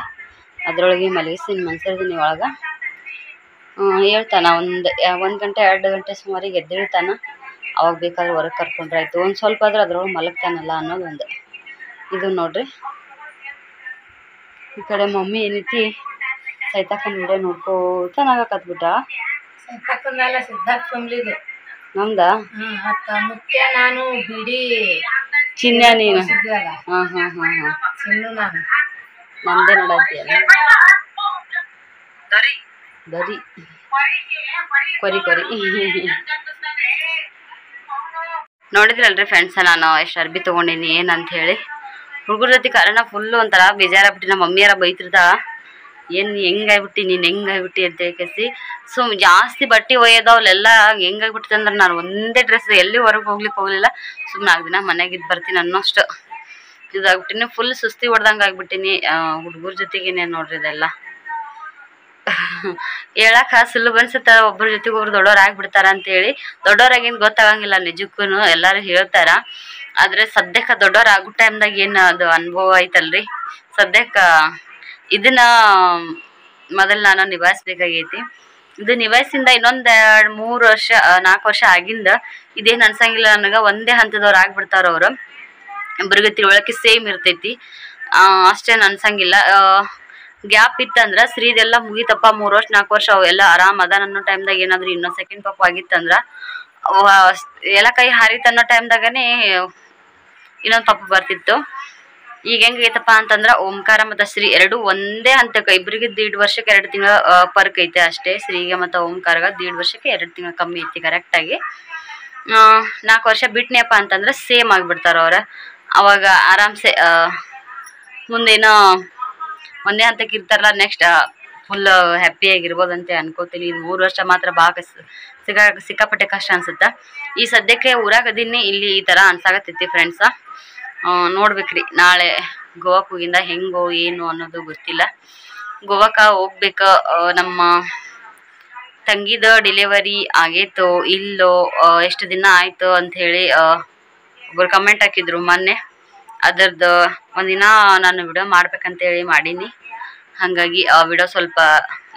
ಅದ್ರೊಳಗೆ ಮಲಗಿಸಿನ ಮನ್ಸಿರ್ತೀನಿ ಒಳಗೆ. ಹೇಳ್ತಾನ ಒಂದು ಗಂಟೆ 2 ಗಂಟೆ ಸುಮಾರಿಗೆ ಎದ್ದೇಳ್ತಾನ. ಅವಾಗ ಬೇಕಾದ್ರೆ ಹೊರಗೆ ಕರ್ಕೊಂಡ್ರೆ ಆಯ್ತು. ಒಂದು ಸ್ವಲ್ಪ ಆದ್ರೆ ಅದ್ರೊಳಗೆ ಮಲಗ್ತಾನಲ್ಲ ಅನ್ನೋದು ಒಂದು ಇದು ನೋಡ್ರಿ. ಈ ಕಡೆ ಮಮ್ಮಿ ಏನೈತಿ ಸೈತಾಕನ್ ವಿಡಿಯೋ ನೋಡ್ಕೋತ ನಾಗಕತ್ಬಿಟ್ಟ. ನಮ್ದ ಮುಖ್ಯ ನಾನು ಬಿಡಿ ಚಿನ್ನ ನೀನು. ನಮ್ದೇ ನೋಡತ್ತೀಯಲ್ಲ ಬರೀ ಕೊರಿ ನೋಡಿದ್ರಲ್ರಿ ಫ್ರೆಂಡ್ಸ್, ನಾನು ಎಷ್ಟು ಅರ್ಬಿ ತೊಗೊಂಡಿನಿ ಏನಂತ ಹೇಳಿ. ಹುಡುಗರ ಜೊತೆ ಕಾರಣ ಫುಲ್ಲು ಒಂಥರ ಬೇಜಾರಾಗ್ಬಿಟ್ಟು ನಮ್ಮ ಮಮ್ಮಿಯಾರ ಬೈತಿರ್ತಾಳ, ಏನು ಹೆಂಗಾಗ್ಬಿಟ್ಟು ನೀನು ಹೆಂಗಾಗ್ಬಿಟ್ಟು ಅಂತ ಹೇಳ್ಕೇಸಿ. ಜಾಸ್ತಿ ಬಟ್ಟೆ ಒಯ್ಯೋದವಲ್ಲೆಲ್ಲ ಹೆಂಗಾಗ್ಬಿಡ್ತು ಅಂದ್ರೆ ನಾನು ಒಂದೇ ಡ್ರೆಸ್ ಎಲ್ಲಿ ಹೊರಗೆ ಹೋಗ್ಲಿಕ್ಕೆ ಸುಮ್ಮನೆ 4 ದಿನ ಮನೆಯಾಗಿದ್ದು ಬರ್ತೀನಿ ಅನ್ನೋಷ್ಟು ಇದಾಗ್ಬಿಟ್ಟಿನಿ. ಫುಲ್ ಸುಸ್ತಿ ಹೊಡ್ದಂಗೆ ಆಗ್ಬಿಟ್ಟಿನಿ. ಹುಡುಗರ ಜೊತೆಗೇನೆ ನೋಡ್ರಿ ಇದೆಲ್ಲ. ಹೇಳಕ್ಕ ಸುಲಭ ಅನ್ಸುತ್ತ ಒಬ್ಬರ ಜೊತೆಗೆ ಒಬ್ರು ದೊಡ್ಡವ್ರು ಆಗ್ಬಿಡ್ತಾರ ಅಂತೇಳಿ. ದೊಡ್ಡವ್ರಾಗೇನು ಗೊತ್ತಾಗಂಗಿಲ್ಲ ನಿಜಕ್ಕೂ, ಎಲ್ಲರೂ ಹೇಳ್ತಾರ. ಆದ್ರೆ ಸದ್ಯಕ್ಕೆ ದೊಡ್ಡವ್ರು ಆಗೋ ಟೈಮ್ದಾಗ ಏನು ಅದು ಅನುಭವ ಐತಲ್ರಿ, ಸದ್ಯಕ್ಕೆ ಇದನ್ನ ಮೊದಲು ನಾನು ನಿಭಾಯಿಸ್ಬೇಕಾಗೈತಿ. ಇದು ನಿಭಾಯಿಸಿಂದ ಇನ್ನೊಂದ್ 2-3 ವರ್ಷ 4 ವರ್ಷ ಆಗಿಂದ ಇದೇನು ಅನ್ಸಂಗಿಲ್ಲ ನನಗೆ. ಒಂದೇ ಹಂತದವ್ರು ಆಗ್ಬಿಡ್ತಾರ ಅವ್ರು. ಇಬ್ಬರಿಗೆ ತಿಳುವಳಿಕೆ ಸೇಮ್ ಇರ್ತೈತಿ, ಅಷ್ಟೇನು ಅನ್ಸಂಗಿಲ್ಲ. ಗ್ಯಾಪ್ ಇತ್ತಂದ್ರ ಸ್ತ್ರೀದೆಲ್ಲ ಮುಗಿತಪ್ಪ 3 ವರ್ಷ 4 ವರ್ಷ ಅವೆಲ್ಲ ಆರಾಮ್ ಅದಾನ ಅನ್ನೋ ಟೈಮ್ದಾಗ ಏನಾದ್ರು ಇನ್ನೊಂದ್ ಸೆಕೆಂಡ್ ಪಾಪ ಆಗಿತ್ತಂದ್ರ ಎಲ್ಲ ಕೈ ಹಾರಿತ ಅನ್ನೋ ಟೈಮ್ದಾಗನೇ ಇನ್ನೊಂದ್ ಪಾಪ ಬರ್ತಿತ್ತು. ಈಗ ಹೆಂಗೈತಪ್ಪ ಅಂತಂದ್ರ ಓಂಕಾರ ಮತ್ತು ಶ್ರೀ ಎರಡು ಒಂದೇ ಹಂತಕ್ಕೆ, ಇಬ್ಬರಿಗೆ 1.5 ವರ್ಷಕ್ಕೆ 2 ತಿಂಗಳ ಪರ್ಕ್ ಐತೆ ಅಷ್ಟೇ. ಶ್ರೀಗೆ ಮತ್ತು ಓಂಕಾರಗ 1.5 ವರ್ಷಕ್ಕೆ 2 ತಿಂಗಳ ಕಮ್ಮಿ ಐತಿ ಕರೆಕ್ಟಾಗಿ. 4 ವರ್ಷ ಬಿಟ್ನಪ್ಪ ಅಂತಂದ್ರೆ ಸೇಮ್ ಆಗಿಬಿಡ್ತಾರ ಅವ್ರ. ಅವಾಗ ಆರಾಮ್ಸೆ ಮುಂದೇನೋ ಒಂದೇ ಹಂತಕ್ಕೆ ಇರ್ತಾರಲ್ಲ, ನೆಕ್ಸ್ಟ್ ಫುಲ್ ಹ್ಯಾಪಿ ಆಗಿರ್ಬೋದಂತೆ ಅನ್ಕೋತೀನಿ. 3 ವರ್ಷ ಮಾತ್ರ ಭಾಳ ಸಿಕ್ಕಾಪಟ್ಟೆ ಕಷ್ಟ ಅನ್ಸುತ್ತ. ಈ ಸದ್ಯಕ್ಕೆ ಊರಾಗ ಅದೀನಿ, ಇಲ್ಲಿ ಈ ಥರ ಅನ್ಸಾಕತ್ತೈತಿ ಫ್ರೆಂಡ್ಸ. ನೋಡ್ಬೇಕ್ರಿ ನಾಳೆ ಗೋವಾಕ್ ಹೋಗಿಂದ ಹೆಂಗೋ ಏನು ಅನ್ನೋದು ಗೊತ್ತಿಲ್ಲ. ಗೋವಾಕ ಹೋಗ್ಬೇಕು. ನಮ್ಮ ತಂಗಿದ ಡೆಲಿವರಿ ಆಗೈತೋ ಇಲ್ಲೋ, ಎಷ್ಟು ದಿನ ಆಯ್ತು ಅಂತ ಹೇಳಿ ಒಬ್ರು ಕಮೆಂಟ್ ಹಾಕಿದ್ರು ಮೊನ್ನೆ. ಅದರದ್ದು ಒಂದಿನ ನಾನು ವಿಡಿಯೋ ಮಾಡ್ಬೇಕಂತೇಳಿ ಮಾಡೀನಿ. ಹಾಗಾಗಿ ಆ ವಿಡಿಯೋ ಸ್ವಲ್ಪ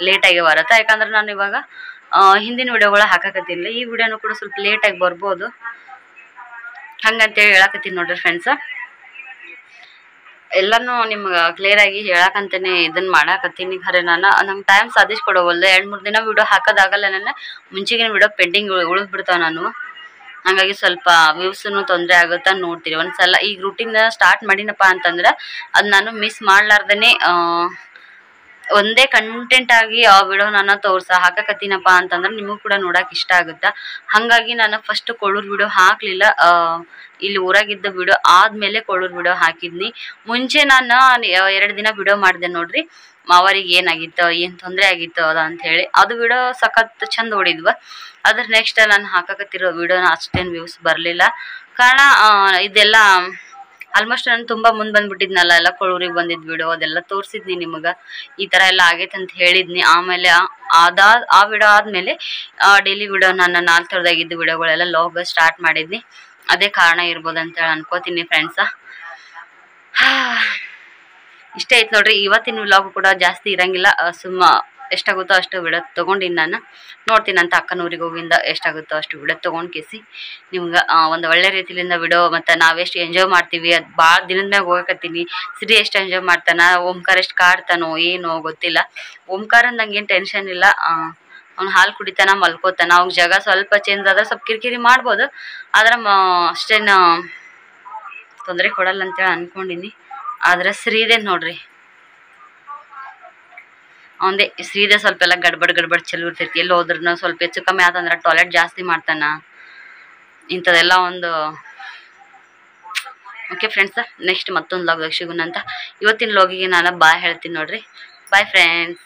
ಲೇಟಾಗಿ ಬರುತ್ತೆ, ಯಾಕಂದ್ರೆ ನಾನು ಇವಾಗ ಹಿಂದಿನ ವಿಡಿಯೋಗಳ ಹಾಕಕತ್ತೀನಿ. ಈ ವಿಡಿಯೋನು ಕೂಡ ಸ್ವಲ್ಪ ಲೇಟಾಗಿ ಬರ್ಬೋದು, ಹಂಗಂತೇಳಿ ಹೇಳಕತ್ತೀನಿ ನೋಡ್ರಿ ಫ್ರೆಂಡ್ಸ. ಎಲ್ಲಾನು ನಿಮ್ಗೆ ಕ್ಲಿಯರ್ ಆಗಿ ಹೇಳಕಂತಾನೆ ಇದನ್ನ ಮಾಡಾಕತ್ತೀನಿ. ಖರೆ ನಂಗೆ ಟೈಮ್ ಸಾಧಿಸ್ಕೊಡೋವಲ್ದು. 2-3 ದಿನ ವಿಡಿಯೋ ಹಾಕೋದಾಗಲ್ಲ. ನನ್ನ ಮುಂಚೆಗಿನ ವಿಡಿಯೋ ಪೆಂಡಿಂಗ್ ಉಳಿದ್ಬಿಡ್ತಾವ ನಾನು. ಹಾಗಾಗಿ ಸ್ವಲ್ಪ ವ್ಯೂಸ್ನು ತೊಂದರೆ ಆಗುತ್ತಾ ನೋಡ್ತೀರಿ. ಒಂದ್ಸಲ ಈಗ ರೂಟೀನ್ ಸ್ಟಾರ್ಟ್ ಮಾಡಿನಪ್ಪ ಅಂತಂದ್ರೆ ಅದು ನಾನು ಮಿಸ್ ಮಾಡ್ಲಾರ್ದೇ ಒಂದೇ ಕಂಟೆಂಟ್ ಆಗಿ ಆ ವಿಡಿಯೋ ನಾನು ಹಾಕಕತ್ತೀನಪ್ಪ ಅಂತಂದ್ರೆ ನಿಮಗೂ ಕೂಡ ನೋಡಕ್ ಇಷ್ಟ ಆಗುತ್ತಾ. ಹಾಗಾಗಿ ನಾನು ಫಸ್ಟ್ ಕೊಳ್ಳೂರು ವಿಡಿಯೋ ಹಾಕ್ಲಿಲ್ಲ. ಇಲ್ಲಿ ಊರಾಗಿದ್ದ ವಿಡಿಯೋ ಆದ್ಮೇಲೆ ಕೊಳ್ಳೂರು ವಿಡಿಯೋ ಹಾಕಿದ್ನಿ. ಮುಂಚೆ ನಾನು 2 ದಿನ ವಿಡಿಯೋ ಮಾಡಿದೆ ನೋಡ್ರಿ, ಮಾವರಿಗೆ ಏನಾಗಿತ್ತು, ಏನು ತೊಂದರೆ ಆಗಿತ್ತು ಅದ ಅಂತ ಹೇಳಿ. ಅದು ವಿಡಿಯೋ ಸಖತ್ ಚಂದ ಓಡಿದ್ವ. ಅದ್ರ ನೆಕ್ಸ್ಟ್ ನಾನು ಹಾಕಕತ್ತಿರೋ ವಿಡಿಯೋನ ಅಷ್ಟೇನು ವ್ಯೂಸ್ ಬರಲಿಲ್ಲ. ಕಾರಣ ಇದೆಲ್ಲ ಆಲ್ಮೋಸ್ಟ್ ನಾನು ತುಂಬ ಮುಂದೆ ಬಂದ್ಬಿಟ್ಟಿದ್ನಲ್ಲ, ಎಲ್ಲ ಕೊಳ್ಳೂರಿಗೆ ಬಂದಿದ್ದು ವಿಡಿಯೋ ಅದೆಲ್ಲ ತೋರಿಸಿದ್ನಿ ನಿಮಗೆ. ಈ ಥರ ಎಲ್ಲ ಆಗೈತೆ ಅಂತ ಹೇಳಿದ್ನಿ. ಆಮೇಲೆ ಆ ವಿಡಿಯೋ ಆದಮೇಲೆ ಡೈಲಿ ವಿಡಿಯೋ ನಾನು 4 ಥರದಾಗಿದ್ದು ವಿಡಿಯೋಗಳೆಲ್ಲ ಲಾಗ್ ಸ್ಟಾರ್ಟ್ ಮಾಡಿದ್ನಿ. ಅದೇ ಕಾರಣ ಇರ್ಬೋದು ಅಂತೇಳಿ ಅನ್ಕೋತೀನಿ ಫ್ರೆಂಡ್ಸ. ಇಷ್ಟೇ ಐತೆ ನೋಡ್ರಿ. ಇವತ್ತಿನ ವ್ಲಾಗ್ ಕೂಡ ಜಾಸ್ತಿ ಇರಂಗಿಲ್ಲ, ಸುಮ್ಮ ಎಷ್ಟಾಗುತ್ತೋ ಅಷ್ಟು ವಿಡಿಯೋ ತೊಗೊಂಡಿನಿ ನಾನು. ನೋಡ್ತೀನಿ ಅಂತ ಅಕ್ಕನೂರಿಗೆ ಹೋಗಿಂದ ಎಷ್ಟಾಗುತ್ತೋ ಅಷ್ಟು ವಿಡಿಯೋ ತೊಗೊಂಡು ಕೇಸಿ ನಿಮ್ಗೆ ಒಂದು ಒಳ್ಳೆ ರೀತಿಯಿಂದ ವಿಡಿಯೋ ಮತ್ತು ನಾವೆಷ್ಟು ಎಂಜಾಯ್ ಮಾಡ್ತೀವಿ ಅದು ಭಾಳ ದಿನದ ಮ್ಯಾಗ ಹೋಗಕತ್ತೀನಿ. ಸಿರಿ ಎಷ್ಟು ಎಂಜಾಯ್ ಮಾಡ್ತಾನ, ಓಂಕಾರ ಎಷ್ಟು ಕಾಡ್ತಾನೋ ಏನೋ ಗೊತ್ತಿಲ್ಲ. ಓಂಕಾರ ನಂಗೇನು ಟೆನ್ಷನ್ ಇಲ್ಲ, ಅವ್ನು ಹಾಲು ಕುಡಿತಾನ ಮಲ್ಕೋತಾನ. ಅವ್ನ ಜಾಗ ಸ್ವಲ್ಪ ಚೇಂಜ್ ಆದ್ರೆ ಸ್ವಲ್ಪ ಕಿರಿಕಿರಿ ಮಾಡ್ಬೋದು, ಆದ್ರೆ ಅಷ್ಟೇನು ತೊಂದರೆ ಕೊಡಲ್ಲ ಅಂತೇಳಿ ಅನ್ಕೊಂಡಿನಿ. ಆದ್ರೆ ಶ್ರೀದೇ ನೋಡ್ರಿ, ಅವಂದೇ ಶ್ರೀದೇ ಸ್ವಲ್ಪ ಎಲ್ಲ ಗಡ್ಬಡ್ ಚಲೋ ಇರ್ತೈತಿ. ಎಲ್ಲಿ ಹೋದ್ರೂ ಸ್ವಲ್ಪ ಹೆಚ್ಚು ಕಮ್ಮಿ ಆತಂದ್ರೆ ಟಾಯ್ಲೆಟ್ ಜಾಸ್ತಿ ಮಾಡ್ತಾನ, ಇಂಥದೆಲ್ಲ ಒಂದು. ಓಕೆ ಫ್ರೆಂಡ್ಸ್, ನೆಕ್ಸ್ಟ್ ಮತ್ತೊಂದು ಲಾಗ್ ಸಿಗೋಣ ಅಂತ. ಇವತ್ತಿನ ಲಾಗಿಗೆ ನಾನು ಬಾಯ್ ಹೇಳ್ತೀನಿ ನೋಡ್ರಿ. Bye friends.